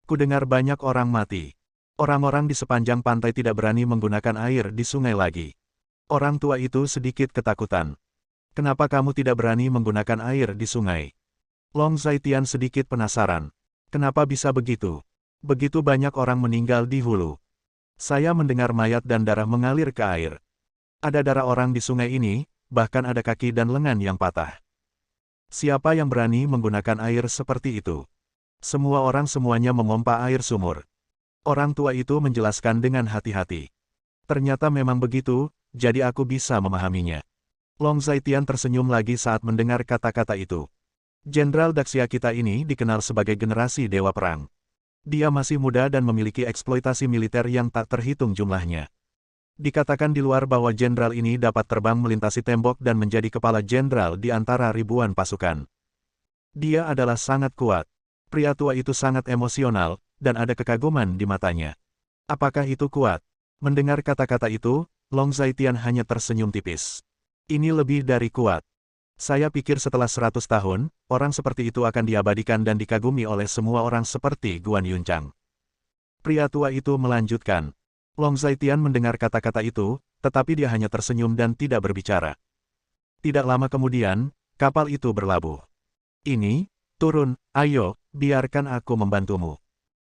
Kudengar banyak orang mati. Orang-orang di sepanjang pantai tidak berani menggunakan air di sungai lagi. Orang tua itu sedikit ketakutan. Kenapa kamu tidak berani menggunakan air di sungai? Long Zaitian sedikit penasaran. Kenapa bisa begitu? Begitu banyak orang meninggal di hulu. Saya mendengar mayat dan darah mengalir ke air. Ada darah orang di sungai ini, bahkan ada kaki dan lengan yang patah. Siapa yang berani menggunakan air seperti itu? Semua orang semuanya memompa air sumur. Orang tua itu menjelaskan dengan hati-hati. Ternyata memang begitu, jadi aku bisa memahaminya. Long Zaitian tersenyum lagi saat mendengar kata-kata itu. Jenderal Daxia kita ini dikenal sebagai generasi dewa perang. Dia masih muda dan memiliki eksploitasi militer yang tak terhitung jumlahnya. Dikatakan di luar bahwa jenderal ini dapat terbang melintasi tembok dan menjadi kepala jenderal di antara ribuan pasukan. Dia adalah sangat kuat. Pria tua itu sangat emosional, dan ada kekaguman di matanya. Apakah itu kuat? Mendengar kata-kata itu, Long Zaitian hanya tersenyum tipis. Ini lebih dari kuat. Saya pikir setelah 100 tahun, orang seperti itu akan diabadikan dan dikagumi oleh semua orang seperti Guan Yunchang. Pria tua itu melanjutkan. Long Zaitian mendengar kata-kata itu, tetapi dia hanya tersenyum dan tidak berbicara. Tidak lama kemudian, kapal itu berlabuh. Ini, turun, ayo, biarkan aku membantumu.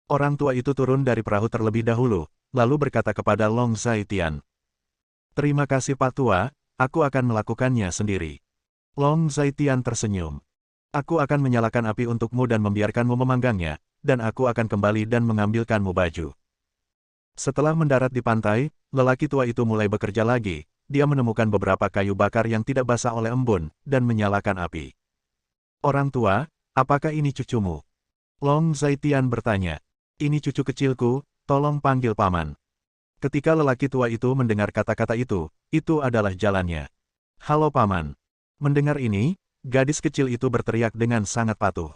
Orang tua itu turun dari perahu terlebih dahulu, lalu berkata kepada Long Zaitian. Terima kasih Pak Tua, aku akan melakukannya sendiri. Long Zaitian tersenyum. Aku akan menyalakan api untukmu dan membiarkanmu memanggangnya, dan aku akan kembali dan mengambilkanmu baju. Setelah mendarat di pantai, lelaki tua itu mulai bekerja lagi. Dia menemukan beberapa kayu bakar yang tidak basah oleh embun, dan menyalakan api. Orang tua, apakah ini cucumu? Long Zaitian bertanya. Ini cucu kecilku, tolong panggil paman. Ketika lelaki tua itu mendengar kata-kata itu adalah jalannya. Halo paman. Mendengar ini, gadis kecil itu berteriak dengan sangat patuh.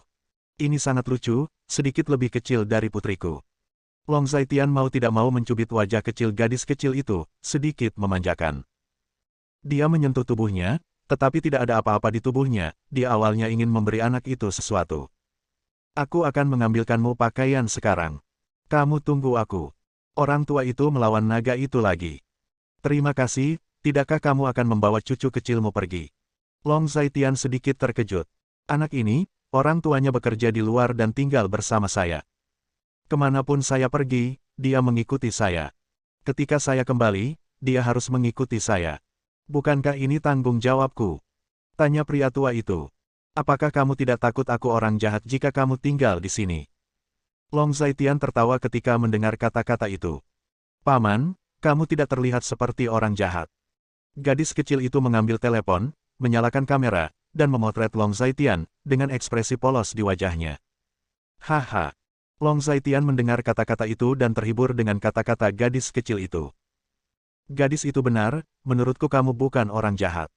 Ini sangat lucu, sedikit lebih kecil dari putriku. Long Zaitian mau tidak mau mencubit wajah kecil gadis kecil itu, sedikit memanjakan. Dia menyentuh tubuhnya, Tetapi tidak ada apa-apa di tubuhnya, dia awalnya ingin memberi anak itu sesuatu. Aku akan mengambilkanmu pakaian sekarang. Kamu tunggu aku. Orang tua itu melawan naga itu lagi. Terima kasih, tidakkah kamu akan membawa cucu kecilmu pergi? Long Zaitian sedikit terkejut. Anak ini, orang tuanya bekerja di luar dan tinggal bersama saya. Kemanapun saya pergi, dia mengikuti saya. Ketika saya kembali, dia harus mengikuti saya. Bukankah ini tanggung jawabku? Tanya pria tua itu. Apakah kamu tidak takut aku orang jahat jika kamu tinggal di sini? Long Zaitian tertawa ketika mendengar kata-kata itu. Paman, kamu tidak terlihat seperti orang jahat. Gadis kecil itu mengambil telepon, menyalakan kamera, dan memotret Long Zaitian, dengan ekspresi polos di wajahnya. Haha. Long Zaitian mendengar kata-kata itu dan terhibur dengan kata-kata gadis kecil itu. Gadis itu benar, menurutku kamu bukan orang jahat.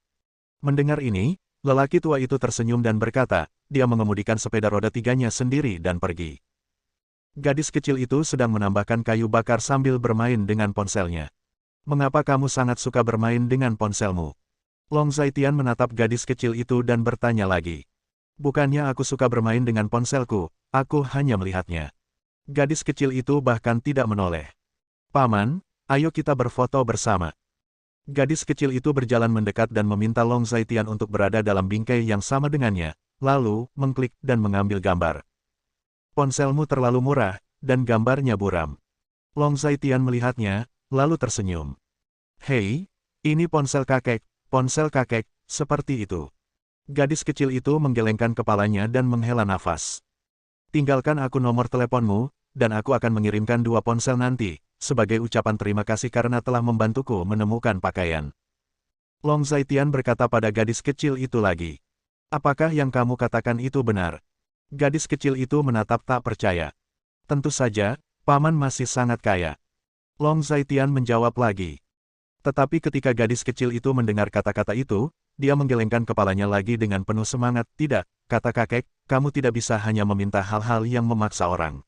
Mendengar ini, lelaki tua itu tersenyum dan berkata, dia mengemudikan sepeda roda tiganya sendiri dan pergi. Gadis kecil itu sedang menambahkan kayu bakar sambil bermain dengan ponselnya. Mengapa kamu sangat suka bermain dengan ponselmu? Long Zaitian menatap gadis kecil itu dan bertanya lagi. Bukannya aku suka bermain dengan ponselku, aku hanya melihatnya. Gadis kecil itu bahkan tidak menoleh. Paman, ayo kita berfoto bersama. Gadis kecil itu berjalan mendekat dan meminta Long Zaitian untuk berada dalam bingkai yang sama dengannya, lalu mengklik dan mengambil gambar. Ponselmu terlalu murah, dan gambarnya buram. Long Zaitian melihatnya, lalu tersenyum. Hei, ini ponsel kakek, seperti itu. Gadis kecil itu menggelengkan kepalanya dan menghela nafas. Tinggalkan aku nomor teleponmu, dan aku akan mengirimkan 2 ponsel nanti, sebagai ucapan terima kasih karena telah membantuku menemukan pakaian. Long Zaitian berkata pada gadis kecil itu lagi. Apakah yang kamu katakan itu benar? Gadis kecil itu menatap tak percaya. Tentu saja, paman masih sangat kaya. Long Zaitian menjawab lagi. Tetapi ketika gadis kecil itu mendengar kata-kata itu, dia menggelengkan kepalanya lagi dengan penuh semangat. Tidak, kata kakek, kamu tidak bisa hanya meminta hal-hal yang memaksa orang.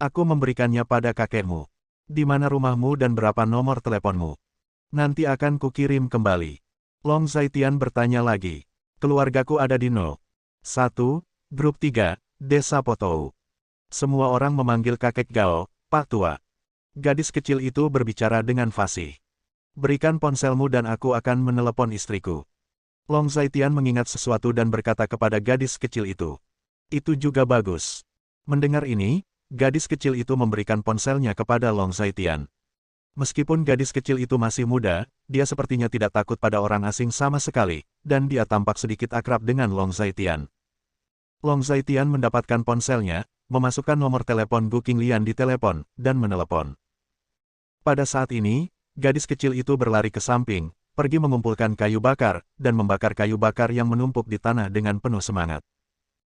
Aku memberikannya pada kakekmu. Di mana rumahmu dan berapa nomor teleponmu? Nanti akan kukirim kembali. Long Zaitian bertanya lagi. Keluargaku ada di 1, Grup 3, Desa Potou. Semua orang memanggil kakek Gao, Pak Tua. Gadis kecil itu berbicara dengan fasih. Berikan ponselmu dan aku akan menelepon istriku. Long Zaitian mengingat sesuatu dan berkata kepada gadis kecil itu. Itu juga bagus. Mendengar ini, gadis kecil itu memberikan ponselnya kepada Long Zaitian. Meskipun gadis kecil itu masih muda, dia sepertinya tidak takut pada orang asing sama sekali, dan dia tampak sedikit akrab dengan Long Zaitian. Long Zaitian mendapatkan ponselnya, memasukkan nomor telepon Gu Qinglian di telepon, dan menelepon. Pada saat ini, gadis kecil itu berlari ke samping, pergi mengumpulkan kayu bakar, dan membakar kayu bakar yang menumpuk di tanah dengan penuh semangat.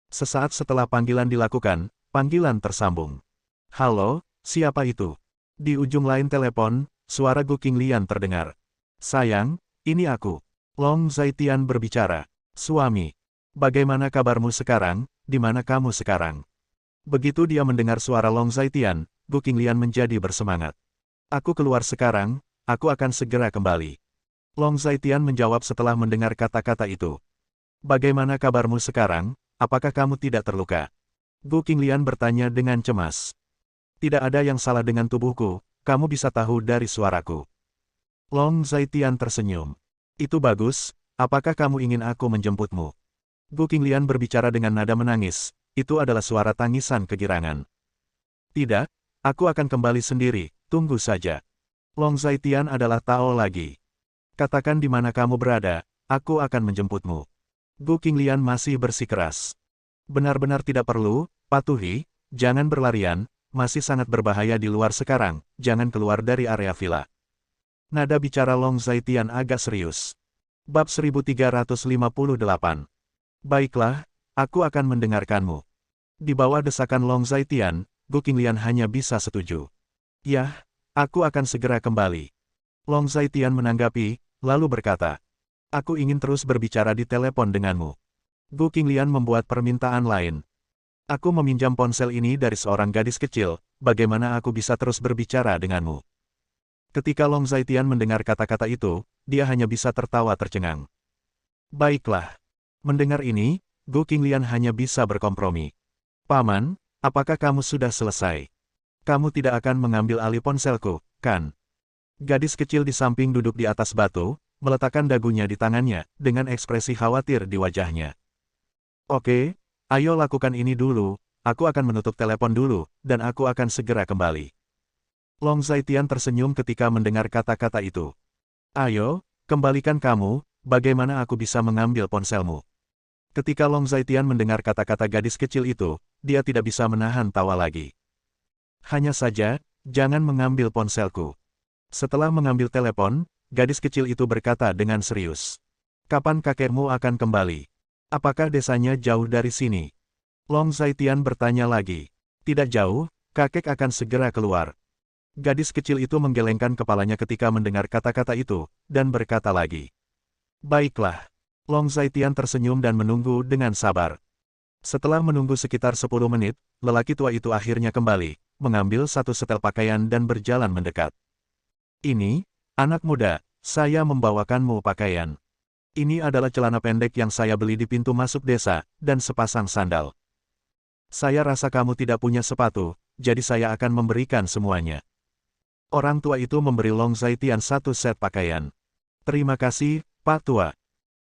Sesaat setelah panggilan dilakukan, panggilan tersambung. Halo, siapa itu? Di ujung lain telepon, suara Gu Qinglian terdengar. Sayang, ini aku. Long Zaitian berbicara. Suami. Bagaimana kabarmu sekarang, di mana kamu sekarang? Begitu dia mendengar suara Long Zaitian, Gu Qinglian menjadi bersemangat. Aku keluar sekarang, aku akan segera kembali. Long Zaitian menjawab setelah mendengar kata-kata itu. Bagaimana kabarmu sekarang, apakah kamu tidak terluka? Gu Qinglian bertanya dengan cemas. Tidak ada yang salah dengan tubuhku, kamu bisa tahu dari suaraku. Long Zaitian tersenyum. Itu bagus, apakah kamu ingin aku menjemputmu? Gu Qinglian berbicara dengan nada menangis, itu adalah suara tangisan kegirangan. Tidak, aku akan kembali sendiri, tunggu saja. Long Zaitian adalah Tao lagi. Katakan di mana kamu berada, aku akan menjemputmu. Gu Qinglian masih bersikeras. Benar-benar tidak perlu, patuhi, jangan berlarian, masih sangat berbahaya di luar sekarang, jangan keluar dari area villa. Nada bicara Long Zaitian agak serius. Bab 1358. Baiklah, aku akan mendengarkanmu. Di bawah desakan Long Zaitian, Gu Qinglian hanya bisa setuju. Yah, aku akan segera kembali. Long Zaitian menanggapi, lalu berkata, aku ingin terus berbicara di telepon denganmu. Gu Qinglian membuat permintaan lain. Aku meminjam ponsel ini dari seorang gadis kecil, bagaimana aku bisa terus berbicara denganmu? Ketika Long Zaitian mendengar kata-kata itu, dia hanya bisa tertawa tercengang. Baiklah. Mendengar ini, Gu Qinglian hanya bisa berkompromi. Paman, apakah kamu sudah selesai? Kamu tidak akan mengambil alih ponselku, kan? Gadis kecil di samping duduk di atas batu, meletakkan dagunya di tangannya, dengan ekspresi khawatir di wajahnya. Oke, ayo lakukan ini dulu, aku akan menutup telepon dulu, dan aku akan segera kembali. Long Zaitian tersenyum ketika mendengar kata-kata itu. Ayo, kembalikan kamu, bagaimana aku bisa mengambil ponselmu? Ketika Long Zaitian mendengar kata-kata gadis kecil itu, dia tidak bisa menahan tawa lagi. Hanya saja, jangan mengambil ponselku. Setelah mengambil telepon, gadis kecil itu berkata dengan serius. Kapan kakekmu akan kembali? Apakah desanya jauh dari sini? Long Zaitian bertanya lagi. Tidak jauh, kakek akan segera keluar. Gadis kecil itu menggelengkan kepalanya ketika mendengar kata-kata itu, dan berkata lagi. Baiklah. Long Zaitian tersenyum dan menunggu dengan sabar. Setelah menunggu sekitar 10 menit, lelaki tua itu akhirnya kembali, mengambil satu setel pakaian dan berjalan mendekat. Ini, anak muda, saya membawakanmu pakaian. Ini adalah celana pendek yang saya beli di pintu masuk desa, dan sepasang sandal. Saya rasa kamu tidak punya sepatu, jadi saya akan memberikan semuanya. Orang tua itu memberi Long Zaitian satu set pakaian. Terima kasih, Pak Tua.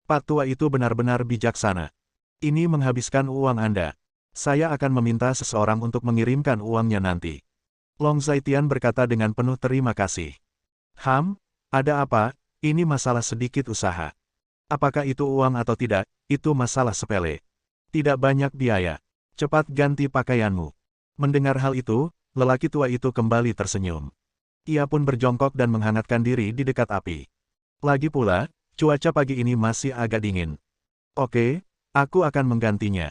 Pak Tua itu benar-benar bijaksana. Ini menghabiskan uang Anda. Saya akan meminta seseorang untuk mengirimkan uangnya nanti. Long Zaitian berkata dengan penuh terima kasih. Ada apa? Ini masalah sedikit usaha. Apakah itu uang atau tidak, itu masalah sepele. Tidak banyak biaya. Cepat ganti pakaianmu. Mendengar hal itu, lelaki tua itu kembali tersenyum. Ia pun berjongkok dan menghangatkan diri di dekat api. Lagi pula, cuaca pagi ini masih agak dingin. Oke, aku akan menggantinya.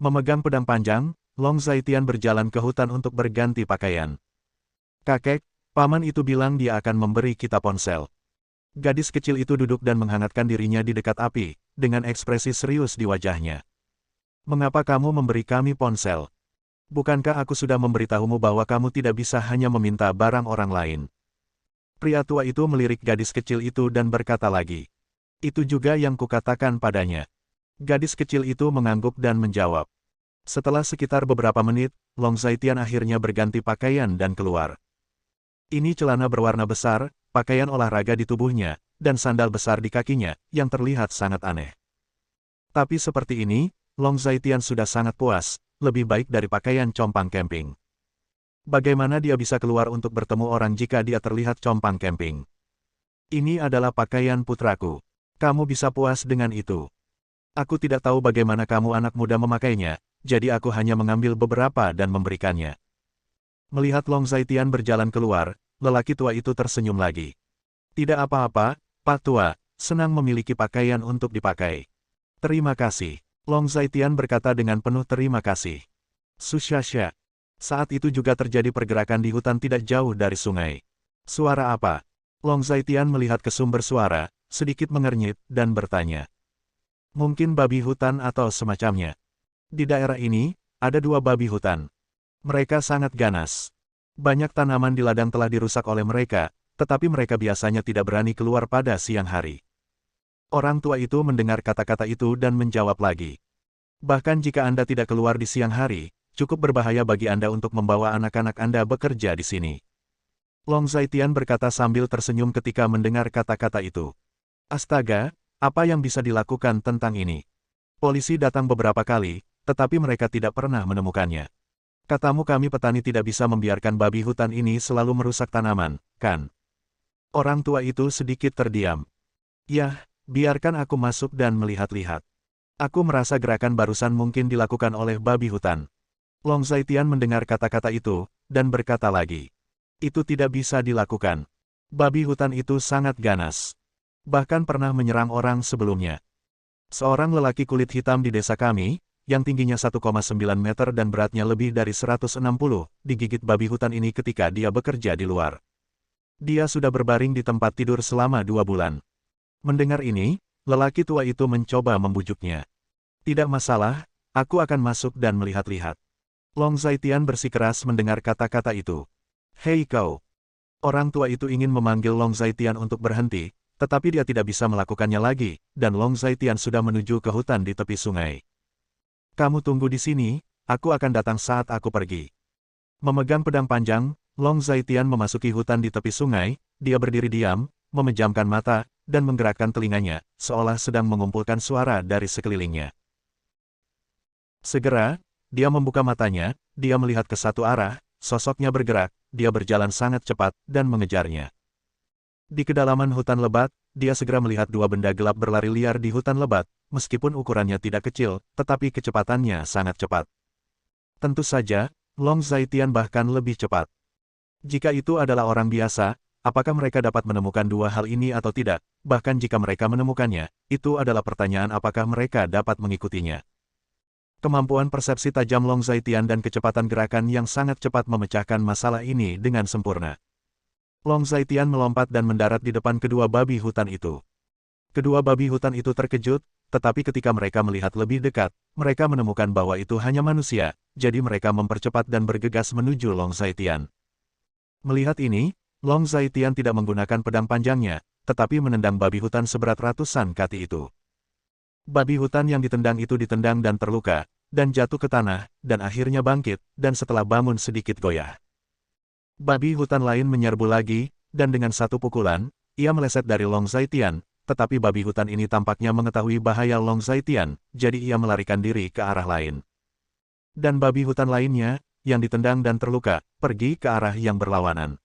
Memegang pedang panjang, Long Zaitian berjalan ke hutan untuk berganti pakaian. Kakek, paman itu bilang dia akan memberi kita ponsel. Gadis kecil itu duduk dan menghangatkan dirinya di dekat api, dengan ekspresi serius di wajahnya. Mengapa kamu memberi kami ponsel? Bukankah aku sudah memberitahumu bahwa kamu tidak bisa hanya meminta barang orang lain? Pria tua itu melirik gadis kecil itu dan berkata lagi. Itu juga yang kukatakan padanya. Gadis kecil itu mengangguk dan menjawab. Setelah sekitar beberapa menit, Long Zaitian akhirnya berganti pakaian dan keluar. Ini celana berwarna besar, pakaian olahraga di tubuhnya, dan sandal besar di kakinya, yang terlihat sangat aneh. Tapi seperti ini, Long Zaitian sudah sangat puas, lebih baik dari pakaian compang camping. Bagaimana dia bisa keluar untuk bertemu orang jika dia terlihat compang camping? Ini adalah pakaian putraku. Kamu bisa puas dengan itu. Aku tidak tahu bagaimana kamu anak muda memakainya, jadi aku hanya mengambil beberapa dan memberikannya. Melihat Long Zaitian berjalan keluar, lelaki tua itu tersenyum lagi. Tidak apa-apa, Pak Tua, senang memiliki pakaian untuk dipakai. Terima kasih. Long Zaitian berkata dengan penuh terima kasih. Sushasha. Saat itu juga terjadi pergerakan di hutan tidak jauh dari sungai. Suara apa? Long Zaitian melihat ke sumber suara, sedikit mengernyit, dan bertanya. Mungkin babi hutan atau semacamnya. Di daerah ini, ada 2 babi hutan. Mereka sangat ganas. Banyak tanaman di ladang telah dirusak oleh mereka, tetapi mereka biasanya tidak berani keluar pada siang hari. Orang tua itu mendengar kata-kata itu dan menjawab lagi. Bahkan jika Anda tidak keluar di siang hari, cukup berbahaya bagi Anda untuk membawa anak-anak Anda bekerja di sini. Long Zaitian berkata sambil tersenyum ketika mendengar kata-kata itu. Astaga, apa yang bisa dilakukan tentang ini? Polisi datang beberapa kali, tetapi mereka tidak pernah menemukannya. Katamu kami petani tidak bisa membiarkan babi hutan ini selalu merusak tanaman, kan? Orang tua itu sedikit terdiam. Yah, biarkan aku masuk dan melihat-lihat. Aku merasa gerakan barusan mungkin dilakukan oleh babi hutan. Long Zaitian mendengar kata-kata itu, dan berkata lagi. Itu tidak bisa dilakukan. Babi hutan itu sangat ganas. Bahkan pernah menyerang orang sebelumnya. Seorang lelaki kulit hitam di desa kami, yang tingginya 1,9 meter dan beratnya lebih dari 160, digigit babi hutan ini ketika dia bekerja di luar. Dia sudah berbaring di tempat tidur selama 2 bulan. Mendengar ini, lelaki tua itu mencoba membujuknya. Tidak masalah, aku akan masuk dan melihat-lihat. Long Zaitian bersikeras mendengar kata-kata itu. Hei kau! Orang tua itu ingin memanggil Long Zaitian untuk berhenti, Tetapi dia tidak bisa melakukannya lagi, dan Long Zaitian sudah menuju ke hutan di tepi sungai. Kamu tunggu di sini, aku akan datang saat aku pergi. Memegang pedang panjang, Long Zaitian memasuki hutan di tepi sungai, dia berdiri diam, memejamkan mata, dan menggerakkan telinganya, seolah sedang mengumpulkan suara dari sekelilingnya. Segera, dia membuka matanya, dia melihat ke satu arah, sosoknya bergerak, dia berjalan sangat cepat, dan mengejarnya. Di kedalaman hutan lebat, dia segera melihat dua benda gelap berlari liar di hutan lebat, meskipun ukurannya tidak kecil, tetapi kecepatannya sangat cepat. Tentu saja, Long Zaitian bahkan lebih cepat. Jika itu adalah orang biasa, apakah mereka dapat menemukan dua hal ini atau tidak? Bahkan jika mereka menemukannya, itu adalah pertanyaan apakah mereka dapat mengikutinya. Kemampuan persepsi tajam Long Zaitian dan kecepatan gerakan yang sangat cepat memecahkan masalah ini dengan sempurna. Long Zaitian melompat dan mendarat di depan kedua babi hutan itu. Kedua babi hutan itu terkejut, tetapi ketika mereka melihat lebih dekat, mereka menemukan bahwa itu hanya manusia, jadi mereka mempercepat dan bergegas menuju Long Zaitian. Melihat ini, Long Zaitian tidak menggunakan pedang panjangnya, tetapi menendang babi hutan seberat ratusan kati itu. Babi hutan yang ditendang itu ditendang dan terluka, dan jatuh ke tanah, dan akhirnya bangkit, dan setelah bangun sedikit goyah. Babi hutan lain menyerbu lagi, dan dengan satu pukulan, ia meleset dari Long Zaitian, tetapi babi hutan ini tampaknya mengetahui bahaya Long Zaitian, jadi ia melarikan diri ke arah lain. Dan babi hutan lainnya, yang ditendang dan terluka, pergi ke arah yang berlawanan.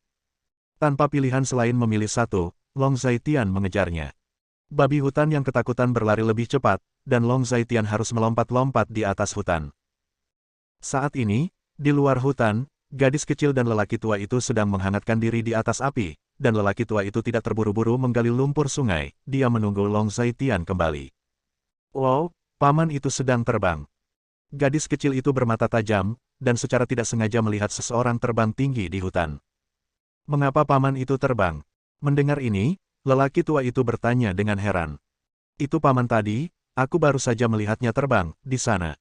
Tanpa pilihan selain memilih satu, Long Zaitian mengejarnya. Babi hutan yang ketakutan berlari lebih cepat, dan Long Zaitian harus melompat-lompat di atas hutan. Saat ini, di luar hutan, gadis kecil dan lelaki tua itu sedang menghangatkan diri di atas api, dan lelaki tua itu tidak terburu-buru menggali lumpur sungai, dia menunggu Long Zaitian kembali. Wow, paman itu sedang terbang. Gadis kecil itu bermata tajam, dan secara tidak sengaja melihat seseorang terbang tinggi di hutan. Mengapa paman itu terbang? Mendengar ini, lelaki tua itu bertanya dengan heran. Itu paman tadi, aku baru saja melihatnya terbang, di sana.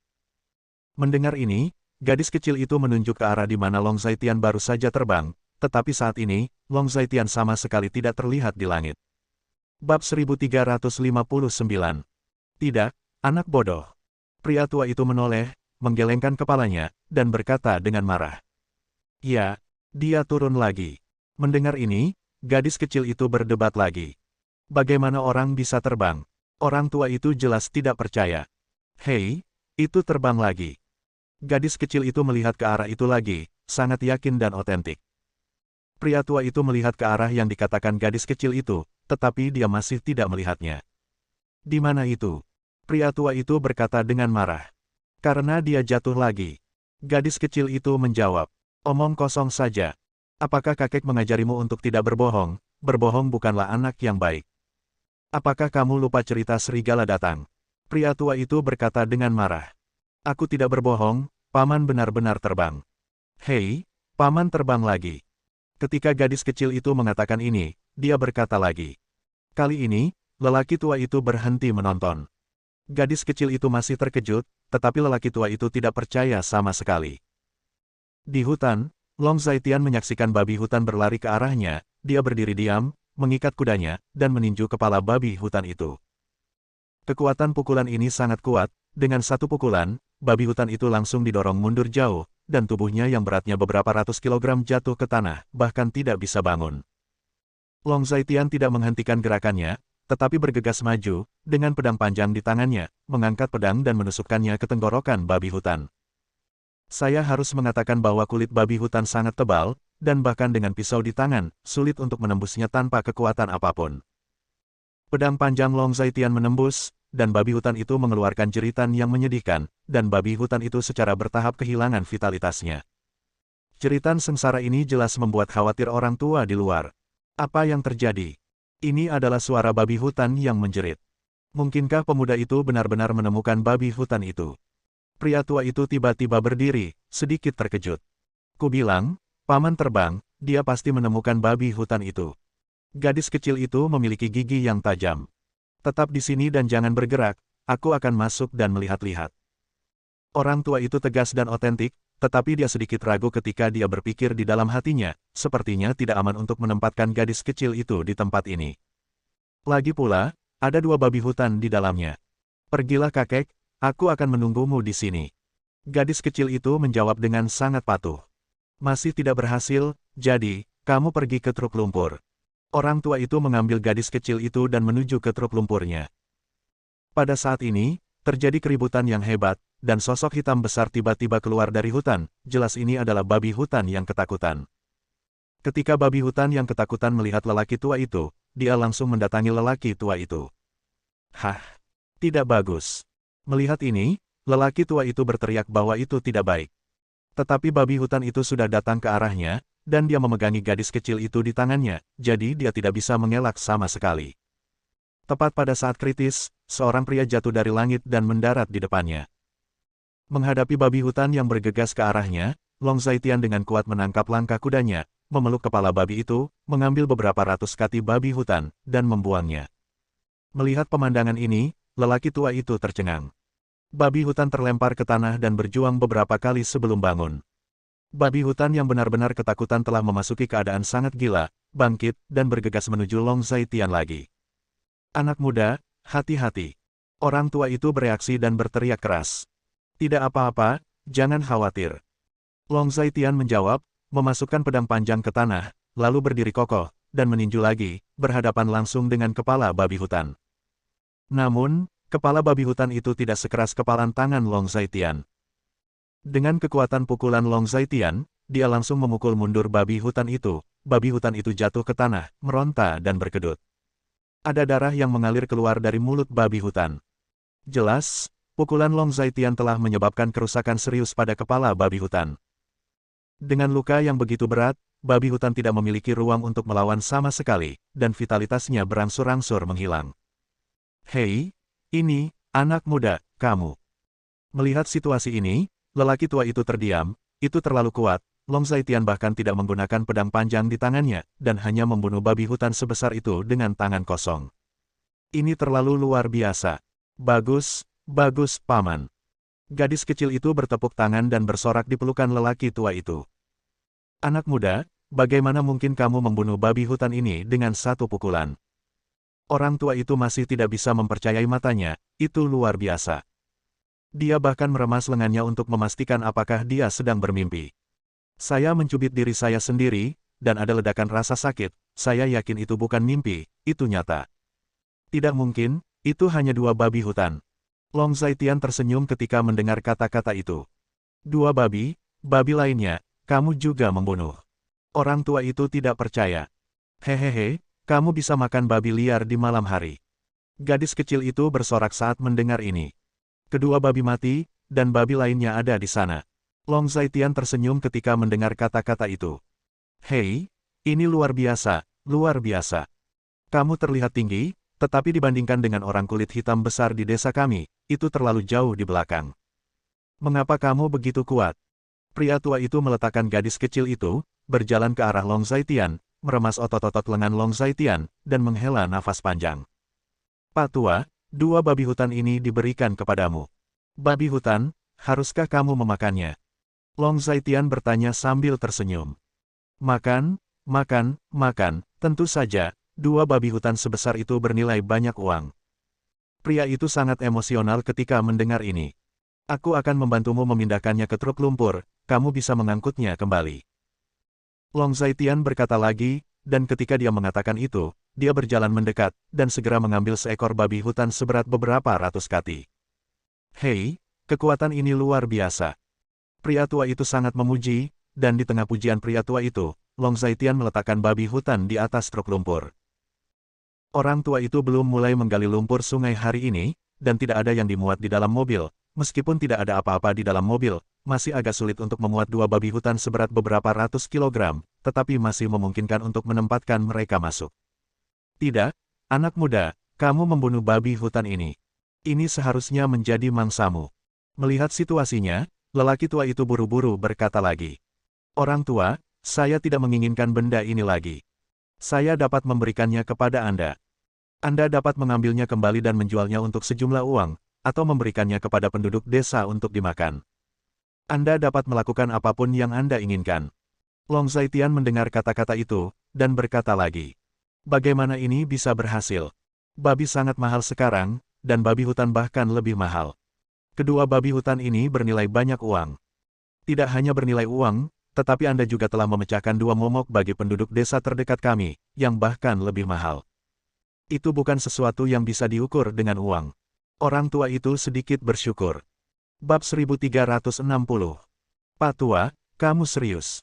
Mendengar ini, gadis kecil itu menunjuk ke arah di mana Long Zaitian baru saja terbang, tetapi saat ini, Long Zaitian sama sekali tidak terlihat di langit. Bab 1359. Tidak, anak bodoh. Pria tua itu menoleh, menggelengkan kepalanya, dan berkata dengan marah. Ya, dia turun lagi. Mendengar ini, gadis kecil itu berdebat lagi. Bagaimana orang bisa terbang? Orang tua itu jelas tidak percaya. Hei, itu terbang lagi. Gadis kecil itu melihat ke arah itu lagi, sangat yakin dan otentik. Pria tua itu melihat ke arah yang dikatakan gadis kecil itu, tetapi dia masih tidak melihatnya. Di mana itu? Pria tua itu berkata dengan marah. Karena dia jatuh lagi. Gadis kecil itu menjawab. Omong kosong saja. Apakah kakek mengajarimu untuk tidak berbohong? Berbohong bukanlah anak yang baik. Apakah kamu lupa cerita serigala datang? Pria tua itu berkata dengan marah. Aku tidak berbohong, paman benar-benar terbang. Hei, paman terbang lagi. Ketika gadis kecil itu mengatakan ini, dia berkata lagi. Kali ini, lelaki tua itu berhenti menonton. Gadis kecil itu masih terkejut, tetapi lelaki tua itu tidak percaya sama sekali. Di hutan, Long Zaitian menyaksikan babi hutan berlari ke arahnya, dia berdiri diam, mengikat kudanya, dan meninju kepala babi hutan itu. Kekuatan pukulan ini sangat kuat, dengan satu pukulan, babi hutan itu langsung didorong mundur jauh, dan tubuhnya yang beratnya beberapa ratus kilogram jatuh ke tanah, bahkan tidak bisa bangun. Long Zaitian tidak menghentikan gerakannya, tetapi bergegas maju, dengan pedang panjang di tangannya, mengangkat pedang dan menusukkannya ke tenggorokan babi hutan. Saya harus mengatakan bahwa kulit babi hutan sangat tebal, dan bahkan dengan pisau di tangan, sulit untuk menembusnya tanpa kekuatan apapun. Pedang panjang Long Zaitian menembus, dan babi hutan itu mengeluarkan jeritan yang menyedihkan, dan babi hutan itu secara bertahap kehilangan vitalitasnya. Jeritan sengsara ini jelas membuat khawatir orang tua di luar. Apa yang terjadi? Ini adalah suara babi hutan yang menjerit. Mungkinkah pemuda itu benar-benar menemukan babi hutan itu? Pria tua itu tiba-tiba berdiri, sedikit terkejut. Kubilang, paman terbang, dia pasti menemukan babi hutan itu. Gadis kecil itu memiliki gigi yang tajam. Tetap di sini dan jangan bergerak, aku akan masuk dan melihat-lihat. Orang tua itu tegas dan otentik, tetapi dia sedikit ragu ketika dia berpikir di dalam hatinya, sepertinya tidak aman untuk menempatkan gadis kecil itu di tempat ini. Lagi pula, ada 2 babi hutan di dalamnya. Pergilah kakek, aku akan menunggumu di sini. Gadis kecil itu menjawab dengan sangat patuh. Masih tidak berhasil, jadi, kamu pergi ke truk lumpur. Orang tua itu mengambil gadis kecil itu dan menuju ke truk lumpurnya. Pada saat ini, terjadi keributan yang hebat, dan sosok hitam besar tiba-tiba keluar dari hutan. Jelas ini adalah babi hutan yang ketakutan. Ketika babi hutan yang ketakutan melihat lelaki tua itu, dia langsung mendatangi lelaki tua itu. Hah, tidak bagus. Melihat ini, lelaki tua itu berteriak bahwa itu tidak baik. Tetapi babi hutan itu sudah datang ke arahnya, dan dia memegangi gadis kecil itu di tangannya, jadi dia tidak bisa mengelak sama sekali. Tepat pada saat kritis, seorang pria jatuh dari langit dan mendarat di depannya. Menghadapi babi hutan yang bergegas ke arahnya, Long Zaitian dengan kuat menangkap langkah kudanya, memeluk kepala babi itu, mengambil beberapa ratus kati babi hutan, dan membuangnya. Melihat pemandangan ini, lelaki tua itu tercengang. Babi hutan terlempar ke tanah dan berjuang beberapa kali sebelum bangun. Babi hutan yang benar-benar ketakutan telah memasuki keadaan sangat gila, bangkit, dan bergegas menuju Long Zaitian lagi. Anak muda, hati-hati. Orang tua itu bereaksi dan berteriak keras. Tidak apa-apa, jangan khawatir. Long Zaitian menjawab, memasukkan pedang panjang ke tanah, lalu berdiri kokoh, dan meninju lagi, berhadapan langsung dengan kepala babi hutan. Namun, kepala babi hutan itu tidak sekeras kepalan tangan Long Zaitian. Dengan kekuatan pukulan Long Zaitian, dia langsung memukul mundur babi hutan itu jatuh ke tanah, meronta dan berkedut. Ada darah yang mengalir keluar dari mulut babi hutan. Jelas, pukulan Long Zaitian telah menyebabkan kerusakan serius pada kepala babi hutan. Dengan luka yang begitu berat, babi hutan tidak memiliki ruang untuk melawan sama sekali, dan vitalitasnya berangsur-angsur menghilang. Hei, ini, anak muda, kamu. Melihat situasi ini, lelaki tua itu terdiam, itu terlalu kuat. Long Zaitian bahkan tidak menggunakan pedang panjang di tangannya, dan hanya membunuh babi hutan sebesar itu dengan tangan kosong. Ini terlalu luar biasa. Bagus, bagus, paman. Gadis kecil itu bertepuk tangan dan bersorak di pelukan lelaki tua itu. Anak muda, bagaimana mungkin kamu membunuh babi hutan ini dengan satu pukulan? Orang tua itu masih tidak bisa mempercayai matanya, itu luar biasa. Dia bahkan meremas lengannya untuk memastikan apakah dia sedang bermimpi. Saya mencubit diri saya sendiri, dan ada ledakan rasa sakit. Saya yakin itu bukan mimpi, itu nyata. Tidak mungkin, itu hanya 2 babi hutan. Long Zaitian tersenyum ketika mendengar kata-kata itu. 2 babi lainnya, kamu juga membunuh. Orang tua itu tidak percaya. Hehehe, kamu bisa makan babi liar di malam hari. Gadis kecil itu bersorak saat mendengar ini. Kedua babi mati, dan babi lainnya ada di sana. Long Zaitian tersenyum ketika mendengar kata-kata itu. Hei, ini luar biasa, luar biasa. Kamu terlihat tinggi, tetapi dibandingkan dengan orang kulit hitam besar di desa kami, itu terlalu jauh di belakang. Mengapa kamu begitu kuat? Pria tua itu meletakkan gadis kecil itu, berjalan ke arah Long Zaitian, meremas otot-otot lengan Long Zaitian, dan menghela nafas panjang. Pak tua, 2 babi hutan ini diberikan kepadamu. Babi hutan, haruskah kamu memakannya? Long Zaitian bertanya sambil tersenyum. Makan, tentu saja, 2 babi hutan sebesar itu bernilai banyak uang. Pria itu sangat emosional ketika mendengar ini. Aku akan membantumu memindahkannya ke truk lumpur, kamu bisa mengangkutnya kembali. Long Zaitian berkata lagi, dan ketika dia mengatakan itu, dia berjalan mendekat, dan segera mengambil seekor babi hutan seberat beberapa ratus kati. Hei, kekuatan ini luar biasa. Pria tua itu sangat memuji, dan di tengah pujian pria tua itu, Long Zaitian meletakkan babi hutan di atas truk lumpur. Orang tua itu belum mulai menggali lumpur sungai hari ini, dan tidak ada yang dimuat di dalam mobil. Meskipun tidak ada apa-apa di dalam mobil, masih agak sulit untuk memuat 2 babi hutan seberat beberapa ratus kilogram, tetapi masih memungkinkan untuk menempatkan mereka masuk. Tidak, anak muda, kamu membunuh babi hutan ini. Ini seharusnya menjadi mangsamu. Melihat situasinya, lelaki tua itu buru-buru berkata lagi. Orang tua, saya tidak menginginkan benda ini lagi. Saya dapat memberikannya kepada Anda. Anda dapat mengambilnya kembali dan menjualnya untuk sejumlah uang, atau memberikannya kepada penduduk desa untuk dimakan. Anda dapat melakukan apapun yang Anda inginkan. Long Zaitian mendengar kata-kata itu, dan berkata lagi. Bagaimana ini bisa berhasil? Babi sangat mahal sekarang, dan babi hutan bahkan lebih mahal. Kedua babi hutan ini bernilai banyak uang. Tidak hanya bernilai uang, tetapi Anda juga telah memecahkan 2 momok bagi penduduk desa terdekat kami, yang bahkan lebih mahal. Itu bukan sesuatu yang bisa diukur dengan uang. Orang tua itu sedikit bersyukur. Bab 1360. Pak Tua, kamu serius?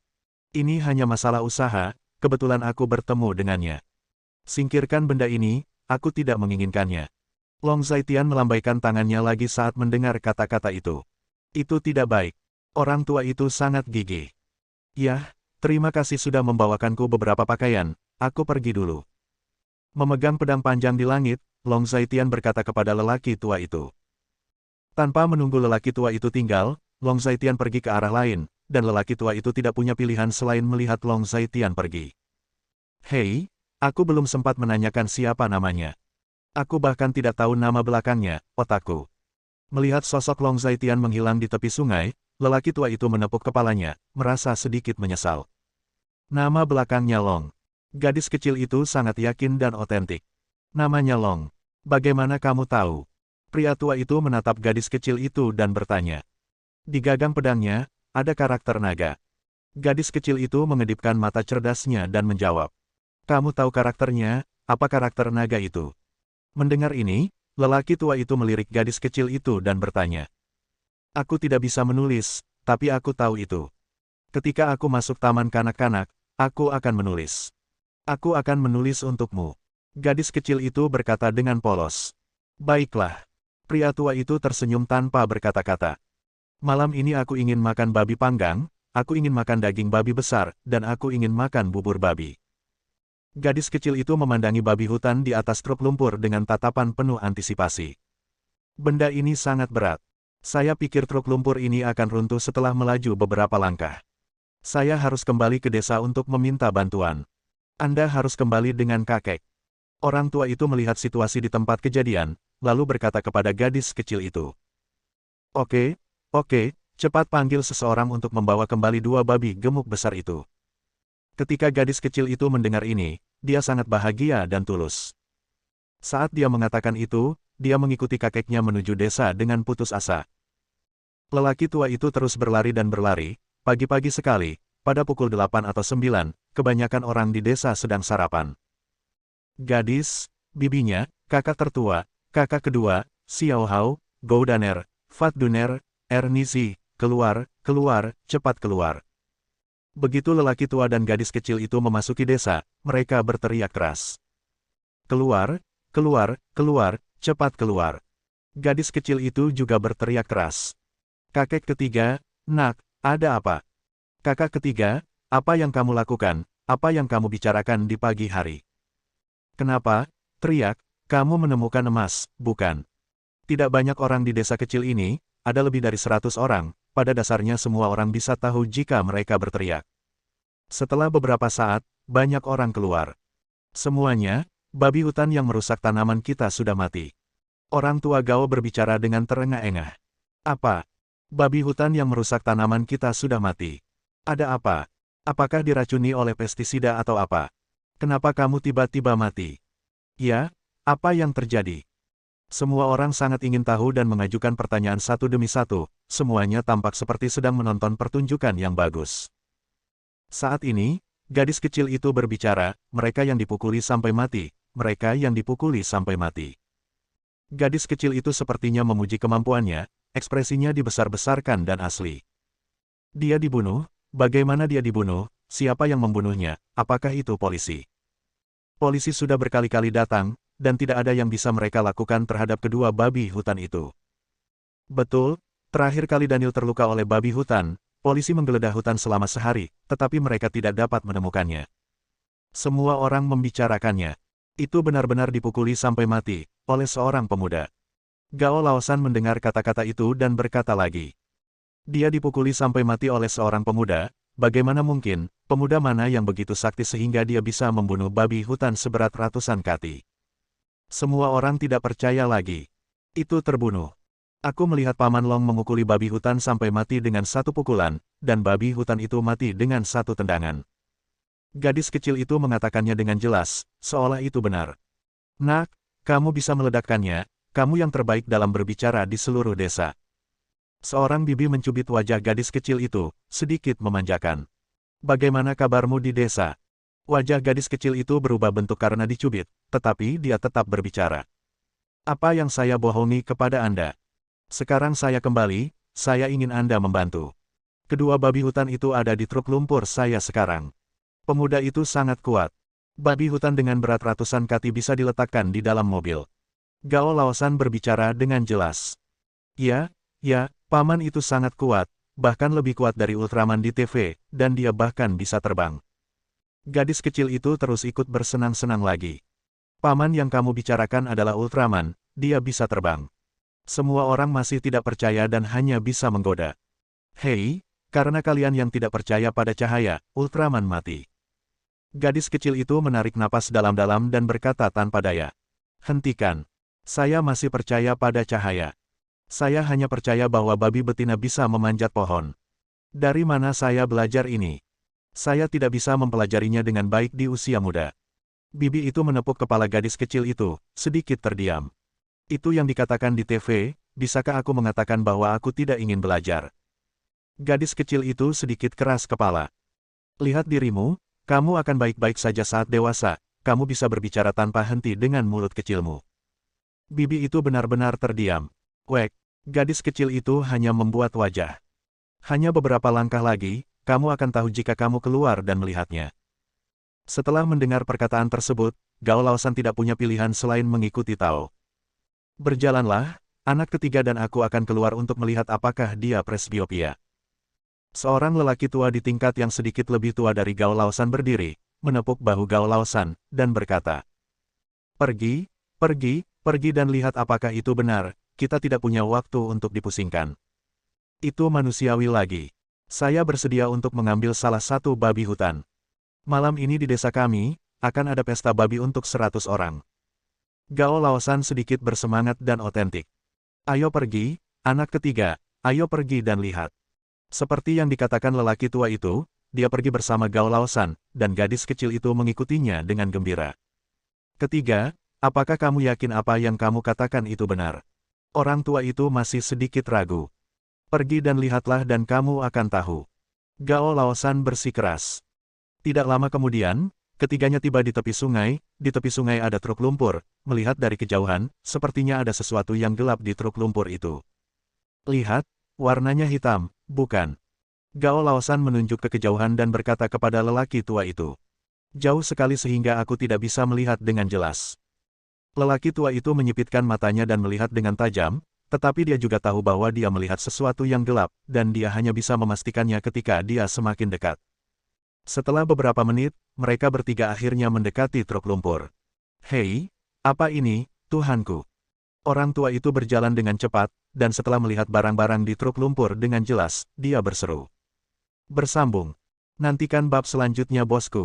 Ini hanya masalah usaha, kebetulan aku bertemu dengannya. Singkirkan benda ini, aku tidak menginginkannya. Long Zaitian melambaikan tangannya lagi saat mendengar kata-kata itu. Itu tidak baik. Orang tua itu sangat gigih. Yah, terima kasih sudah membawakanku beberapa pakaian, aku pergi dulu. Memegang pedang panjang di langit, Long Zaitian berkata kepada lelaki tua itu. Tanpa menunggu lelaki tua itu tinggal, Long Zaitian pergi ke arah lain, dan lelaki tua itu tidak punya pilihan selain melihat Long Zaitian pergi. Hei, aku belum sempat menanyakan siapa namanya. Aku bahkan tidak tahu nama belakangnya, otakku. Melihat sosok Long Zaitian menghilang di tepi sungai, lelaki tua itu menepuk kepalanya, merasa sedikit menyesal. Nama belakangnya Long. Gadis kecil itu sangat yakin dan otentik. Namanya Long. Bagaimana kamu tahu? Pria tua itu menatap gadis kecil itu dan bertanya. Di gagang pedangnya, ada karakter naga. Gadis kecil itu mengedipkan mata cerdasnya dan menjawab. Kamu tahu karakternya, apa karakter naga itu? Mendengar ini, lelaki tua itu melirik gadis kecil itu dan bertanya. Aku tidak bisa menulis, tapi aku tahu itu. Ketika aku masuk taman kanak-kanak, aku akan menulis. Aku akan menulis untukmu. Gadis kecil itu berkata dengan polos. Baiklah. Pria tua itu tersenyum tanpa berkata-kata. Malam ini aku ingin makan babi panggang, aku ingin makan daging babi besar, dan aku ingin makan bubur babi. Gadis kecil itu memandangi babi hutan di atas truk lumpur dengan tatapan penuh antisipasi. Benda ini sangat berat. Saya pikir truk lumpur ini akan runtuh setelah melaju beberapa langkah. Saya harus kembali ke desa untuk meminta bantuan. Anda harus kembali dengan kakek. Orang tua itu melihat situasi di tempat kejadian, lalu berkata kepada gadis kecil itu. Oke, cepat panggil seseorang untuk membawa kembali 2 babi gemuk besar itu. Ketika gadis kecil itu mendengar ini, dia sangat bahagia dan tulus. Saat dia mengatakan itu, dia mengikuti kakeknya menuju desa dengan putus asa. Lelaki tua itu terus berlari dan berlari, pagi-pagi sekali, pada pukul 8 atau 9, kebanyakan orang di desa sedang sarapan. Gadis, bibinya, kakak tertua, kakak kedua, Xiao Hao, Goudaner, Fat Duner, Ernizi, keluar, cepat keluar. Begitu lelaki tua dan gadis kecil itu memasuki desa, mereka berteriak keras. Keluar, cepat keluar. Gadis kecil itu juga berteriak keras. Kakek ketiga, nak, ada apa? Kakak ketiga, apa yang kamu lakukan, apa yang kamu bicarakan di pagi hari? Kenapa, teriak, kamu menemukan emas, bukan? Tidak banyak orang di desa kecil ini, ada lebih dari 100 orang, pada dasarnya semua orang bisa tahu jika mereka berteriak. Setelah beberapa saat, banyak orang keluar. Semuanya, babi hutan yang merusak tanaman kita sudah mati. Orang tua Gao berbicara dengan terengah-engah. Apa? Babi hutan yang merusak tanaman kita sudah mati. Ada apa? Apakah diracuni oleh pestisida atau apa? Kenapa kamu tiba-tiba mati? Ya, apa yang terjadi? Semua orang sangat ingin tahu dan mengajukan pertanyaan satu demi satu, semuanya tampak seperti sedang menonton pertunjukan yang bagus. Saat ini, gadis kecil itu berbicara, mereka yang dipukuli sampai mati, mereka yang dipukuli sampai mati. Gadis kecil itu sepertinya memuji kemampuannya, ekspresinya dibesar-besarkan dan asli. Dia dibunuh, bagaimana dia dibunuh, siapa yang membunuhnya, apakah itu polisi? Polisi sudah berkali-kali datang, dan tidak ada yang bisa mereka lakukan terhadap kedua babi hutan itu. Betul, terakhir kali Daniel terluka oleh babi hutan, polisi menggeledah hutan selama sehari, tetapi mereka tidak dapat menemukannya. Semua orang membicarakannya. Itu benar-benar dipukuli sampai mati, oleh seorang pemuda. Gao Laosan mendengar kata-kata itu dan berkata lagi. Dia dipukuli sampai mati oleh seorang pemuda, bagaimana mungkin, pemuda mana yang begitu sakti sehingga dia bisa membunuh babi hutan seberat ratusan kati. Semua orang tidak percaya lagi. Itu terbunuh. Aku melihat Paman Long memukuli babi hutan sampai mati dengan satu pukulan, dan babi hutan itu mati dengan satu tendangan. Gadis kecil itu mengatakannya dengan jelas, seolah itu benar. Nak, Kamu bisa meledakkannya, kamu yang terbaik dalam berbicara di seluruh desa. Seorang bibi mencubit wajah gadis kecil itu, sedikit memanjakan. Bagaimana kabarmu di desa? Wajah gadis kecil itu berubah bentuk karena dicubit, tetapi dia tetap berbicara. Apa yang saya bohongi kepada Anda? Sekarang saya kembali, saya ingin Anda membantu. Kedua babi hutan itu ada di truk lumpur saya sekarang. Pemuda itu sangat kuat. Babi hutan dengan berat ratusan kati bisa diletakkan di dalam mobil. Gao Laosan berbicara dengan jelas. Ya, paman itu sangat kuat, bahkan lebih kuat dari Ultraman di TV, dan dia bahkan bisa terbang. Gadis kecil itu terus ikut bersenang-senang lagi. Paman yang kamu bicarakan adalah Ultraman, dia bisa terbang. Semua orang masih tidak percaya dan hanya bisa menggoda. Hei, karena kalian yang tidak percaya pada cahaya, Ultraman mati. Gadis kecil itu menarik napas dalam-dalam dan berkata tanpa daya. Hentikan. Saya masih percaya pada cahaya. Saya hanya percaya bahwa babi betina bisa memanjat pohon. Dari mana saya belajar ini? Saya tidak bisa mempelajarinya dengan baik di usia muda. Bibi itu menepuk kepala gadis kecil itu, sedikit terdiam. Itu yang dikatakan di TV, bisakah aku mengatakan bahwa aku tidak ingin belajar? Gadis kecil itu sedikit keras kepala. Lihat dirimu, kamu akan baik-baik saja saat dewasa, kamu bisa berbicara tanpa henti dengan mulut kecilmu. Bibi itu benar-benar terdiam. Wek, gadis kecil itu hanya membuat wajah. Hanya beberapa langkah lagi, kamu akan tahu jika kamu keluar dan melihatnya. Setelah mendengar perkataan tersebut, Gao Laosan tidak punya pilihan selain mengikuti Tao. Berjalanlah, anak ketiga dan aku akan keluar untuk melihat apakah dia presbiopia. Seorang lelaki tua di tingkat yang sedikit lebih tua dari Gao Laosan berdiri, menepuk bahu Gao Laosan, dan berkata, Pergi dan lihat apakah itu benar, kita tidak punya waktu untuk dipusingkan. Itu manusiawi lagi. Saya bersedia untuk mengambil salah satu babi hutan. Malam ini di desa kami, akan ada pesta babi untuk 100 orang. Gao Laosan sedikit bersemangat dan otentik. Ayo pergi, anak ketiga, ayo pergi dan lihat. Seperti yang dikatakan lelaki tua itu, dia pergi bersama Gao Laosan, dan gadis kecil itu mengikutinya dengan gembira. Ketiga, apakah kamu yakin apa yang kamu katakan itu benar? Orang tua itu masih sedikit ragu. Pergi dan lihatlah dan kamu akan tahu. Gao Laosan bersikeras. Tidak lama kemudian, ketiganya tiba di tepi sungai ada truk lumpur, melihat dari kejauhan, sepertinya ada sesuatu yang gelap di truk lumpur itu. Lihat, warnanya hitam, bukan? Gao Laosan menunjuk ke kejauhan dan berkata kepada lelaki tua itu. Jauh sekali sehingga aku tidak bisa melihat dengan jelas. Lelaki tua itu menyipitkan matanya dan melihat dengan tajam, tetapi dia juga tahu bahwa dia melihat sesuatu yang gelap, dan dia hanya bisa memastikannya ketika dia semakin dekat. Setelah beberapa menit, mereka bertiga akhirnya mendekati truk lumpur. Hei, apa ini, Tuhanku? Orang tua itu berjalan dengan cepat, dan setelah melihat barang-barang di truk lumpur dengan jelas, dia berseru. Bersambung. Nantikan bab selanjutnya bosku.